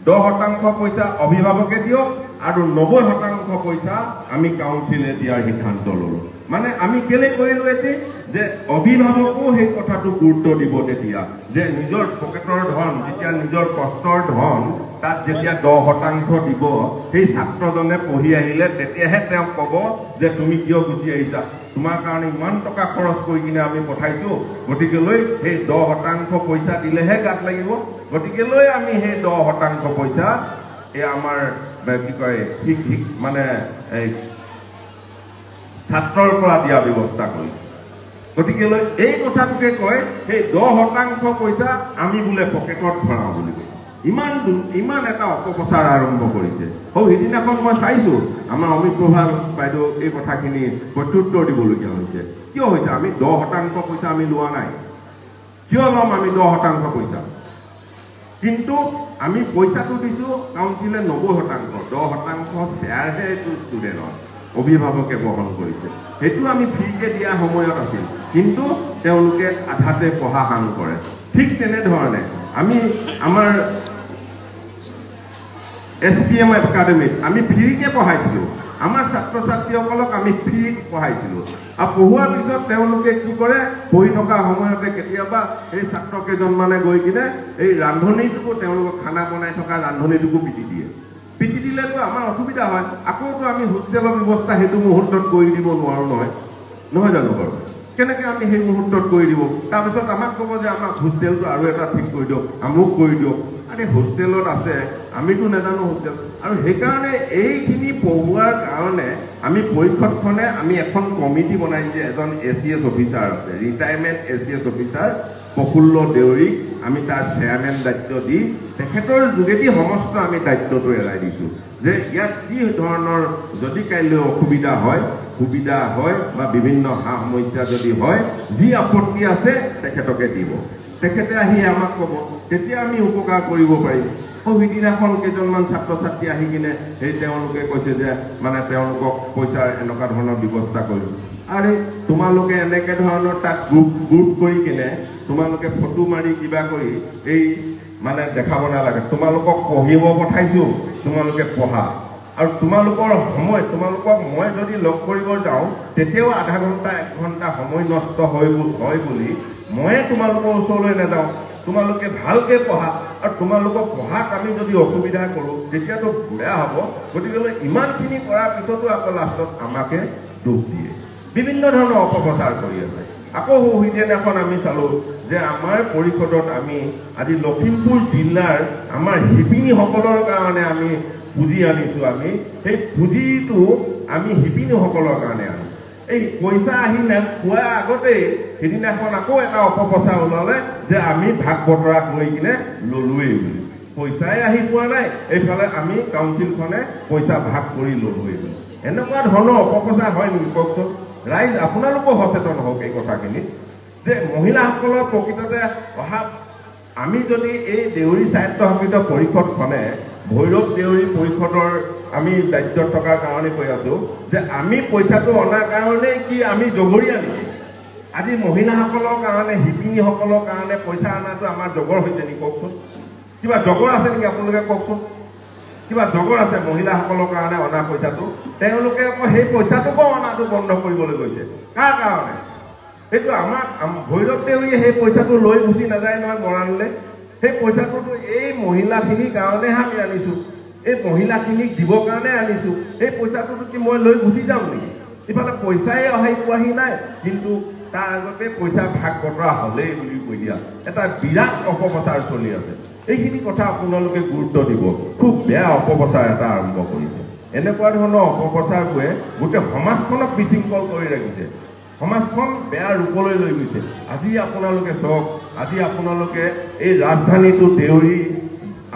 10% পইচা অভিভাৱকে দিয়ক আৰু 90% পইচা আমি কাউন্সিলে দিয়াৰ সিদ্ধান্ত ল'লোঁ মানে আমি কেলে কৰিলোঁ এটি যে অভিভাৱকো সেই কথাটো গুৰুত্ব দিব তেতিয়া যে নিজৰ পকেটৰ ধন যেতিয়া নিজৰ কষ্টৰ ধন তাত যেতিয়া 10% দিব সেই ছাত্ৰজনে পঢ়ি আহিলে তেতিয়াহে তেওঁ ক'ব যে তুমি কিয় গুচি আহিছা তোমাৰ কাৰণে ইমান টকা খৰচ কৰি কিনে আমি পঠাইছোঁ গতিকেলৈ সেই 10% পইচা দিলেহে গাত লাগিব গতিকেলৈ আমি সেই 10% পইচা এই আমাৰ কি কয় মানে এই ছাত্ৰৰ পৰা দিয়া ব্যৱস্থা কৰি গতিকেলৈ এই কথাটোকে কয় সেই 10% পইচা আমি বোলে পকেটত ভৰাওঁ বুলি কয় ইমান এটা অপপ্ৰচাৰ আৰম্ভ কৰিছে সিদিনাখন মই চাইছোঁ আমাৰ অমিত বৰুৱা বাইদেউ এই কথাখিনি প্ৰত্যুত্তৰ দিবলগীয়া হৈছে কিয় হৈছে আমি 10% পইচা আমি লোৱা নাই কিয় ল'ম আমি 10% পইচা কিন্তু আমি পইচাটো দিছোঁ কাউন্সিলে 90% 10% শ্বেয়াৰহে এইটো ষ্টুডেণ্টৰ অভিভাৱকে বহন কৰিছে সেইটো আমি ফ্ৰীকে দিয়া সময়ত আছিল কিন্তু তেওঁলোকে আধাতে পঢ়া সাং কৰে ঠিক তেনেধৰণে আমি আমাৰ SPM একাডেমিত আমি ফ্ৰীকে পঢ়াইছিলোঁ আমাৰ ছাত্ৰ ছাত্ৰীসকলক আমি ফ্ৰীত পঢ়াইছিলোঁ আৰু পঢ়োৱাৰ পিছত তেওঁলোকে কি কৰে পঢ়ি থকা সময়তে কেতিয়াবা এই ছাত্ৰ কেইজনমানে গৈ কিনে এই ৰান্ধনীটোকো তেওঁলোকক খানা বনাই থকা ৰান্ধনীটোকো পিটি দিয়ে পিটি দিলেতো আমাৰ অসুবিধা হয় আকৌতো আমি হোষ্টেলৰ ব্যৱস্থা সেইটো মুহূৰ্তত কৰি দিব নোৱাৰোঁ নহয় জানো বাৰু কেনেকৈ আমি সেই মুহূৰ্তত কৰি দিব তাৰপিছত আমাক ক'ব যে আমাক হোষ্টেলটো আৰু এটা ঠিক কৰি দিয়ক আমুক কৰি দিয়ক আৰে হোষ্টেলত আছে আমিতো নাজানো হোষ্টেল আৰু সেইকাৰণে এইখিনি পঢ়োৱাৰ কাৰণে আমি পৰীক্ষণখনে আমি এখন কমিটি বনাই যে এজন ACS অফিচাৰ আছে ৰিটায়াৰমেণ্ট ACS অফিচাৰ প্ৰফুল্ল দেউৰীক আমি তাৰ চেয়াৰমেন দায়িত্ব দি তেখেতৰ যোগেদি সমস্ত আমি দায়িত্বটো এৰাই দিছোঁ যে ইয়াত কি ধৰণৰ যদি কাইলৈ অসুবিধা হয় সুবিধা হয় বা বিভিন্ন সা সমস্যা যদি হয় যি আপত্তি আছে তেখেতকে দিব তেখেতে আহি আমাক ক'ব তেতিয়া আমি উপকাৰ কৰিব পাৰিম সিদিনাখন কেইজনমান ছাত্ৰ ছাত্ৰী আহি কিনে সেই তেওঁলোকে কৈছে যে মানে তেওঁলোকক পইচাৰ এনেকুৱা ধৰণৰ ব্যৱস্থা কৰিম আৰে তোমালোকে এনেকৈ ধৰণৰ তাক গ্ৰুপ কৰি কিনে তোমালোকে ফটো মাৰি কিবা কৰি এই মানে দেখাব নালাগে তোমালোকক পঢ়িব পঠাইছোঁ তোমালোকে পঢ়া আৰু তোমালোকৰ সময় তোমালোকক মই যদি লগ কৰিব যাওঁ তেতিয়াও আধা ঘণ্টা 1 ঘণ্টা সময় নষ্ট হয় বুলি মই তোমালোকৰ ওচৰলৈ নাযাওঁ তোমালোকে ভালকৈ পঢ়া আৰু তোমালোকক পঢ়াত আমি যদি অসুবিধা কৰোঁ তেতিয়াতো বেয়া হ'ব গতিকে ইমানখিনি কৰাৰ পিছতো আকৌ লাষ্টত আমাকে দুখ দিয়ে বিভিন্ন ধৰণৰ অপপ্ৰচাৰ কৰি আছে আকৌ সিদিনাখন আমি চালোঁ যে আমাৰ পৰিষদত আমি আজি লখিমপুৰ জিলাৰ আমাৰ শিপিনীসকলৰ কাৰণে আমি পুঁজি আনিছোঁ আমি সেই পুঁজিটো আমি শিপিনীসকলৰ কাৰণে আনো এই পইচা আহি পোৱাৰ আগতেই সিদিনাখন আকৌ এটা অপপ্ৰচাৰ ওলালে যে আমি ভাগ বতৰা কৰি কিনে ল'লোৱেই বুলি পইচাই আহি পোৱা নাই এইফালে আমি কাউন্সিলখনে পইচা ভাগ কৰি ল'লোৱেই বুলি এনেকুৱা ধৰণৰ অপপ্ৰচাৰ হয় নেকি কওকচোন ৰাইজ আপোনালোকো সচেতন হওক এই কথাখিনি যে মহিলাসকলৰ প্ৰকৃততে অহা আমি যদি এই দেউৰী স্বায়ত্তশাসিত পৰিষদখনে ভৈৰৱ দেউৰী পৰিষদৰ আমি দায়িত্বত থকাৰ কাৰণে কৈ আছোঁ যে আমি পইচাটো অনাৰ কাৰণেই কি আমি জগৰীয়া নেকি আজি মহিলাসকলৰ কাৰণে শিপিনীসকলৰ কাৰণে পইচা অনাটো আমাৰ জগৰ হৈছে নেকি কওকচোন কিবা জগৰ আছে নেকি আপোনালোকে কওকচোন কিবা জগৰ আছে মহিলাসকলৰ কাৰণে অনা পইচাটো তেওঁলোকে আকৌ সেই পইচাটোকো অনাটো বন্ধ কৰিবলৈ গৈছে কাৰ কাৰণে সেইটো আমাৰ ভৈৰৱ দেউৰীয়ে সেই পইচাটো লৈ গুচি নাযায় নহয় মৰাণলৈ সেই পইচাটোতো এই মহিলাখিনিৰ কাৰণেহে আমি আনিছোঁ এই মহিলাখিনিক দিবৰ কাৰণে আনিছোঁ সেই পইচাটোতো কি মই লৈ গুচি যাম নেকি ইফালে পইচাই অহাই পোৱাহি নাই কিন্তু তাৰ আগতে পইচা ভাগ বতৰা হ'লেই বুলি কৈ দিয়া এটা বিৰাট অপপ্ৰচাৰ চলি আছে এইখিনি কথা আপোনালোকে গুৰুত্ব দিব খুব বেয়া অপপ্ৰচাৰ এটা আৰম্ভ কৰিছে এনেকুৱা ধৰণৰ অপপ্ৰচাৰবোৰে গোটেই সমাজখনক বিশৃংখল কৰি ৰাখিছে সমাজখন বেয়া ৰূপলৈ লৈ গৈছে আজি আপোনালোকে চাওক আজি আপোনালোকে এই ৰাজধানীটো দেউৰী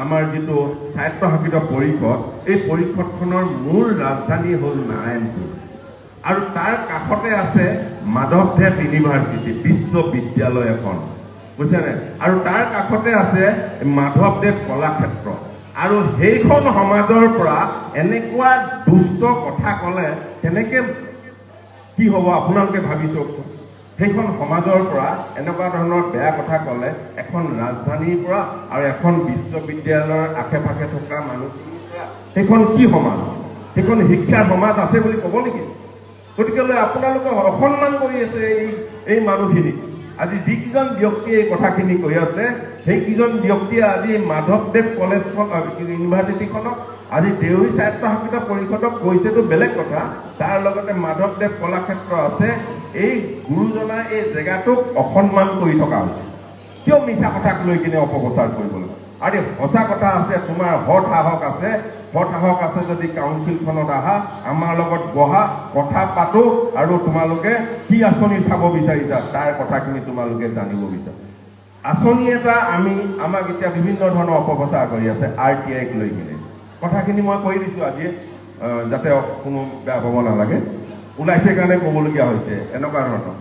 আমাৰ যিটো স্বায়ত্তশাসিত পৰিষদ এই পৰিষদখনৰ মূল ৰাজধানী হ'ল নাৰায়ণপুৰ আৰু তাৰ কাষতে আছে মাধৱদেৱ ইউনিভাৰ্চিটি বিশ্ববিদ্যালয় এখন বুজিছেনে আৰু তাৰ কাষতে আছে মাধৱদেৱ কলাক্ষেত্ৰ আৰু সেইখন সমাজৰ পৰা এনেকুৱা দুষ্ট কথা ক'লে কেনেকৈ কি হ'ব আপোনালোকে ভাবি চাওকচোন সেইখন সমাজৰ পৰা এনেকুৱা ধৰণৰ বেয়া কথা ক'লে এখন ৰাজধানীৰ পৰা আৰু এখন বিশ্ববিদ্যালয়ৰ আশে পাশে থকা মানুহখিনিৰ পৰা সেইখন কি সমাজ সেইখন শিক্ষাৰ সমাজ আছে বুলি ক'ব নেকি গতিকে আপোনালোকে অসন্মান কৰি আছে এই মানুহখিনিক আজি যিকেইজন ব্যক্তিয়ে এই কথাখিনি কৈ আছে সেইকেইজন ব্যক্তিয়ে আজি মাধৱদেৱ কলেজখন ইউনিভাৰ্চিটিখনক আজি দেউৰী স্বায়ত্তশাসিত পৰিষদক কৈছেতো বেলেগ কথা তাৰ লগতে মাধৱদেৱ কলাক্ষেত্ৰ আছে এই গুৰুজনাৰ এই জেগাটোক অসন্মান কৰি থকা হৈছে কিয় মিছা কথাক লৈ কিনে অপপ্ৰচাৰ কৰিবলৈ আৰু সঁচা কথা আছে তোমাৰ হঠ সাহস আছে যদি কাউন্সিলখনত আহা আমাৰ লগত বহা কথা পাতো আৰু তোমালোকে কি আঁচনি চাব বিচাৰিছা তাৰ কথাখিনি তোমালোকে জানিব বিচাৰা আঁচনি এটা আমাক এতিয়া বিভিন্ন ধৰণৰ অপপ্ৰচাৰ কৰি আছে RTIক লৈ কিনে কথাখিনি মই কৈ দিছোঁ আজি যাতে কোনো বেয়া পাব নালাগে ওলাইছে কাৰণে ক'বলগীয়া হৈছে এনেকুৱা ধৰণৰ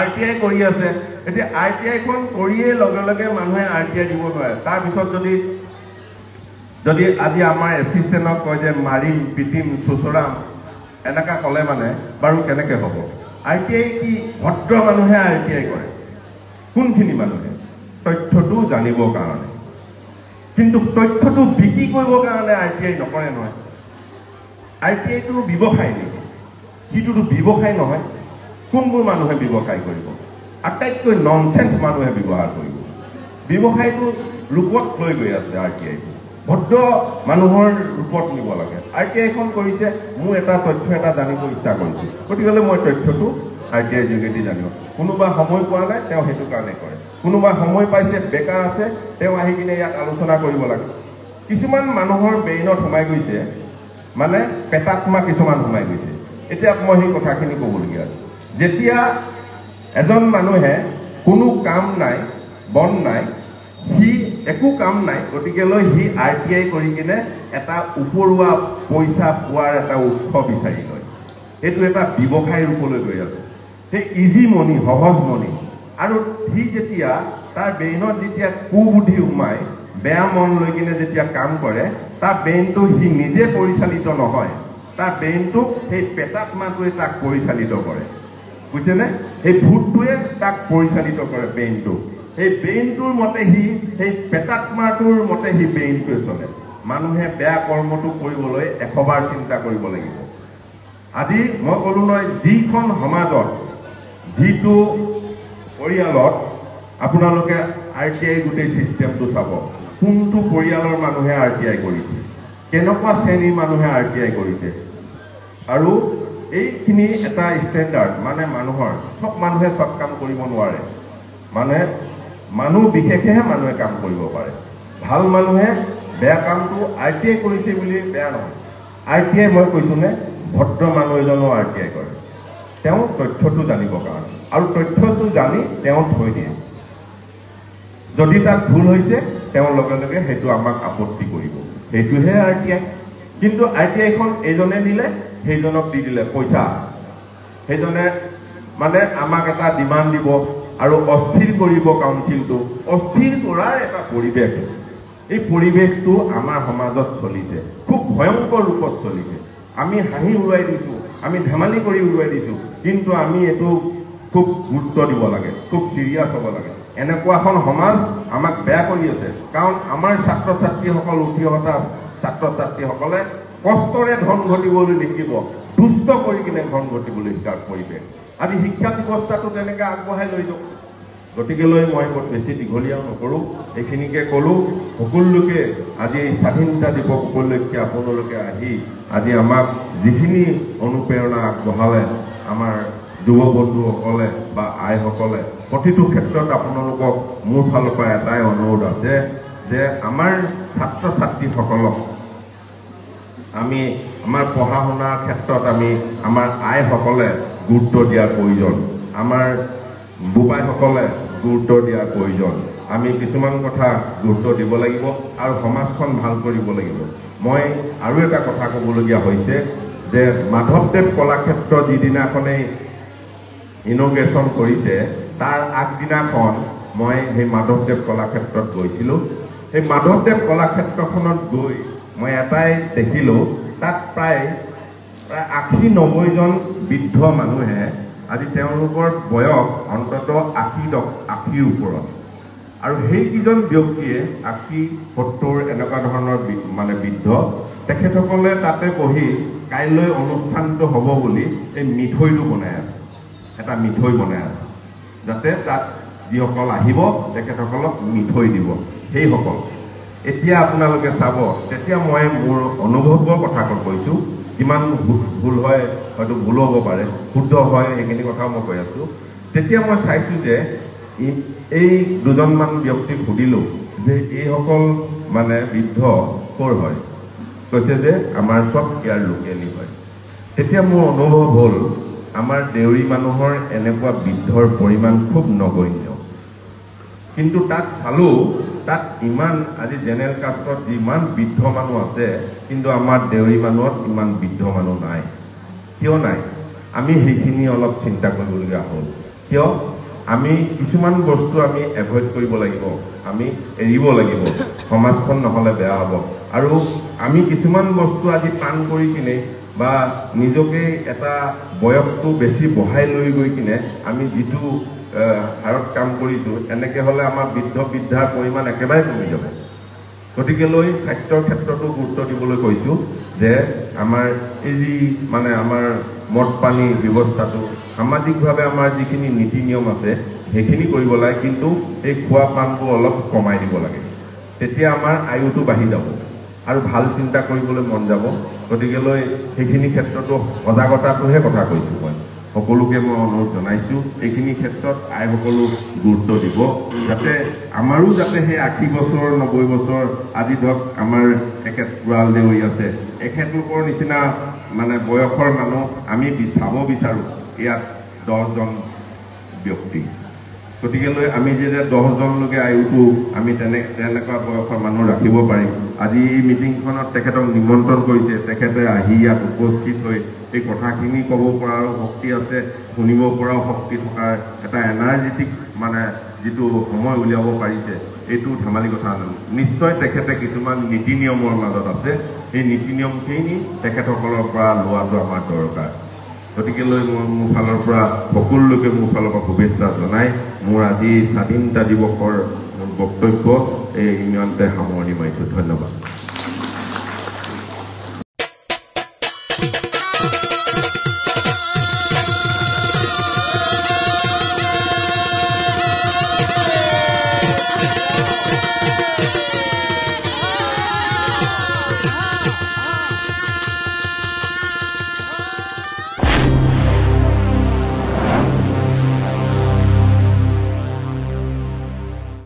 RTI কৰি আছে এতিয়া RTIখন কৰিয়ে লগে লগে মানুহে RTI দিব নোৱাৰে তাৰপিছত যদি আজি আমাৰ এছিষ্টেণ্টক কয় যে মাৰিম পিটিম চোচৰাম এনেকুৱা ক'লে মানে বাৰু কেনেকৈ হ'ব RTI কি ভদ্ৰ মানুহে RTI কৰে কোনখিনি মানুহে তথ্যটো জানিবৰ কাৰণে কিন্তু তথ্যটো বিক্ৰী কৰিবৰ কাৰণে RTI নকৰে নহয় RTIটো ব্যৱসায় নেকি সিটোতো ব্যৱসায় নহয় কোনবোৰ মানুহে ব্যৱসায় কৰিব আটাইতকৈ ননসেন্স মানুহে ব্যৱহাৰ কৰিব ব্যৱসায়টো ৰূপত লৈ গৈ আছে RTIটো ভদ্ৰ মানুহৰ ৰূপত নিব লাগে RTIখন কৰিছে মোৰ এটা তথ্য এটা জানিব ইচ্ছা কৰিছো গতিকে মই তথ্যটো RTI যোগেদি জানিব কোনোবা সময় পোৱা নাই তেওঁ সেইটো কাৰণে কৰে কোনোবা সময় পাইছে বেকাৰ আছে তেওঁ আহি কিনে ইয়াত আলোচনা কৰিব লাগে কিছুমান মানুহৰ ব্ৰেইনত সোমাই গৈছে মানে পেটাত্মা কিছুমান সোমাই গৈছে এতিয়া মই সেই কথাখিনি ক'বলগীয়া আছে যেতিয়া এজন মানুহে কোনো কাম নাই বন নাই হি একো কাম নাই গতিকে লৈ হি RTI কৰি কিনে এটা উপৰুৱা পইচা পোৱাৰ এটা উৎস বিচাৰি লয় এইটো এটা ব্যৱসায় ৰূপলৈ গৈ আছে সেই ইজি মনি সহজ মনি আৰু হি যেতিয়া তাৰ ব্ৰেইনত যেতিয়া কুবুদ্ধি সোমাই বেয়া মন লৈ কিনে যেতিয়া কাম কৰে তাৰ ব্ৰেইনটো হি নিজে পৰিচালিত নহয় তাৰ ব্ৰেইনটো সেই পেটাত্মাটোৱে তাক পৰিচালিত কৰে বুজিছেনে সেই ভূতটোৱে তাক পৰিচালিত কৰে ব্ৰেইনটো সেই ব্ৰেইনটোৰ মতে হি সেই পেটাত্মাটোৰ মতে হি ব্ৰেইনটোৱে চলে মানুহে বেয়া কৰ্মটো কৰিবলৈ 100 বাৰ চিন্তা কৰিব লাগিব আজি মই ক'লো নহয় যিখন সমাজত যিটো পৰিয়ালত আপোনালোকে RTI গোটেই চিষ্টেমটো চাব কোনটো পৰিয়ালৰ মানুহে RTI কৰিছে কেনেকুৱা শ্ৰেণীৰ মানুহে RTI কৰিছে আৰু এইখিনি এটা ষ্টেণ্ডাৰ্ড মানে মানুহৰ সব মানুহে সব কাম কৰিব নোৱাৰে মানে মানুহ বিশেষেহে মানুহে কাম কৰিব পাৰে ভাল মানুহে বেয়া কামটো RTI কৰিছে বুলি বেয়া নহয় RTI মই কৈছোনে ভদ্ৰ মানুহ এজনো RTI কৰে তেওঁ তথ্যটো জানিব কাৰণে আৰু তথ্যটো জানি তেওঁ থৈ দিয়ে যদি তাত ভুল হৈছে তেওঁ লগে লগে সেইটো আমাক আপত্তি কৰিব সেইটোহে RTI কিন্তু RTIখন এজনে দিলে সেইজনক দি দিলে পইচা সেইজনে মানে আমাক এটা ডিমাণ্ড দিব আৰু অস্থিৰ কৰিব কাউন্সিলটো অস্থিৰ কৰাৰ এটা পৰিৱেশ এই পৰিৱেশটো আমাৰ সমাজত চলিছে খুব ভয়ংকৰ ৰূপত চলিছে আমি হাঁহি উৰুৱাই দিছো আমি ধেমালি কৰি উৰুৱাই দিছো কিন্তু আমি এটো খুব গুৰুত্ব দিব লাগে খুব সিৰিয়াছ হ'ব লাগে এনেকুৱা এখন সমাজ আমাক বেয়া কৰি আছে কাৰণ আমাৰ ছাত্ৰ ছাত্ৰীসকল উঠি অহা ছাত্ৰ ছাত্ৰীসকলে কষ্টৰে ধন ঘটিবলৈ লিখিব দুষ্ট কৰি কিনে ধন ঘটিবলৈ শিকাৰ পৰিৱেশ আজি শিক্ষা ব্যৱস্থাটো তেনেকৈ আগবঢ়াই লৈ যাওক গতিকে লৈ মই বৰ বেছি দীঘলীয়াও নকৰোঁ এইখিনিকে ক'লোঁ সকলোকে আজি এই স্বাধীনতা দিৱস উপলক্ষে আপোনালোকে আহি আজি আমাক যিখিনি অনুপ্ৰেৰণা আগবঢ়ালে আমাৰ যুৱ বন্ধুসকলে বা আইসকলে প্ৰতিটো ক্ষেত্ৰত আপোনালোকক মোৰ ফালৰ পৰা এটাই অনুৰোধ আছে যে আমাৰ ছাত্ৰ ছাত্ৰীসকলক আমি আমাৰ পঢ়া শুনাৰ ক্ষেত্ৰত আমি আমাৰ আইসকলে গুৰুত্ব দিয়াৰ প্ৰয়োজন আমাৰ বুবাইসকলে গুৰুত্ব দিয়াৰ প্ৰয়োজন আমি কিছুমান কথা গুৰুত্ব দিব লাগিব আৰু সমাজখন ভাল কৰিব লাগিব মই আৰু এটা কথা ক'বলগীয়া হৈছে যে মাধৱদেৱ কলাক্ষেত্ৰ যিদিনাখনেই ইনগ্ৰেশ্যন কৰিছে তাৰ আগদিনাখন মই সেই মাধৱদেৱ কলাক্ষেত্ৰত গৈছিলোঁ সেই মাধৱদেৱ কলাক্ষেত্ৰখনত গৈ মই এটাই দেখিলোঁ তাত প্ৰায় 80-90 জন বৃদ্ধ মানুহে আজি তেওঁলোকৰ বয়স অন্ততঃ 80 ওপৰত আৰু সেইকেইজন ব্যক্তিয়ে 80-70 এনেকুৱা ধৰণৰ মানে বৃদ্ধ তেখেতসকলে তাতে বহি কাইলৈ অনুষ্ঠানটো হ'ব বুলি এই মিঠৈটো বনাই আছে এটা মিঠৈ বনাই আছে যাতে তাত যিসকল আহিব তেখেতসকলক মিঠৈ দিব সেইসকল এতিয়া আপোনালোকে চাব তেতিয়া মই মোৰ অনুভৱৰ কথা কৈছোঁ কিমান ভুল হয় হয়তো ভুল হ'ব পাৰে শুদ্ধ হয় সেইখিনি কথা মই কৈ আছোঁ তেতিয়া মই চাইছোঁ যে এই দুজনমান ব্যক্তিক সুধিলোঁ যে এইসকল মানে বৃদ্ধ ক'ৰ হয় কৈছে যে আমাৰ চব ইয়াৰ লোকেলি হয় তেতিয়া মোৰ অনুভৱ হ'ল আমাৰ দেউৰী মানুহৰ এনেকুৱা বৃদ্ধৰ পৰিমাণ খুব নগণ্য কিন্তু তাত চালোঁ তাত ইমান আজি জেনেৰেল কাষ্টত যিমান বৃদ্ধ মানুহ আছে কিন্তু আমাৰ দেউৰী মানুহত ইমান বৃদ্ধ মানুহ নাই কিয় নাই আমি সেইখিনি অলপ চিন্তা কৰিবলগীয়া হ'ল কিয় আমি কিছুমান বস্তু আমি এভইড কৰিব লাগিব আমি এৰিব লাগিব সমাজখন নহ'লে বেয়া হ'ব আৰু আমি কিছুমান বস্তু আজি পান কৰি কিনে বা নিজকে এটা বয়সটো বেছি বঢ়াই লৈ গৈ কিনে আমি যিটো হাৰত কাম কৰিছোঁ এনেকৈ হ'লে আমাৰ বৃদ্ধ বৃদ্ধাৰ পৰিমাণ একেবাৰে কমি যাব গতিকেলৈ স্বাস্থ্যৰ ক্ষেত্ৰতো গুৰুত্ব দিবলৈ কৈছোঁ যে আমাৰ এই যি মানে আমাৰ মদ পানী ব্যৱস্থাটো সামাজিকভাৱে আমাৰ যিখিনি নীতি নিয়ম আছে সেইখিনি কৰিব লাগে, কিন্তু এই খোৱা পানটো অলপ কমাই দিব লাগে, তেতিয়া আমাৰ আয়ুটো বাঢ়ি যাব আৰু ভাল চিন্তা কৰিবলৈ মন যাব। গতিকেলৈ সেইখিনি ক্ষেত্ৰতো সজাগতাটোহে কথা কৈছোঁ মই। সকলোকে মই অনুৰোধ জনাইছোঁ এইখিনি ক্ষেত্ৰত আইসকলো গুৰুত্ব দিব, যাতে আমাৰো যাতে সেই 80 বছৰ 90 বছৰ আজি ধৰক আমাৰ এখেত বুঢ়াল দেউৰী আছে, এখেতলোকৰ নিচিনা মানে বয়সৰ মানুহ আমি চাব বিচাৰোঁ ইয়াত 10জন ব্যক্তি। গতিকেলৈ আমি যেতিয়া 10জনলৈকে আয়ুটো আমি তেনেকুৱা বয়সৰ মানুহ ৰাখিব পাৰিম। আজি এই মিটিংখনত তেখেতক নিমন্ত্ৰণ কৰিছে, তেখেতে আহি ইয়াত উপস্থিত হৈ এই কথাখিনি ক'ব পৰাও শক্তি আছে, শুনিব পৰাও শক্তি থকাৰ এটা এনাৰ্জেটিক মানে যিটো সময় উলিয়াব পাৰিছে, এইটো ধেমালি কথা নহয়। নিশ্চয় তেখেতে কিছুমান নীতি নিয়মৰ মাজত আছে, সেই নীতি নিয়মখিনি তেখেতসকলৰ পৰা লোৱাটো আমাৰ দৰকাৰ। গতিকেলৈ মই মোৰ ফালৰ পৰা সকলোলৈকে মোৰ ফালৰ পৰা শুভেচ্ছা জনাই মোৰ আজি স্বাধীনতা দিৱসৰ মোৰ বক্তব্য এই ইমানতে সামৰণি মাৰিছোঁ। ধন্যবাদ।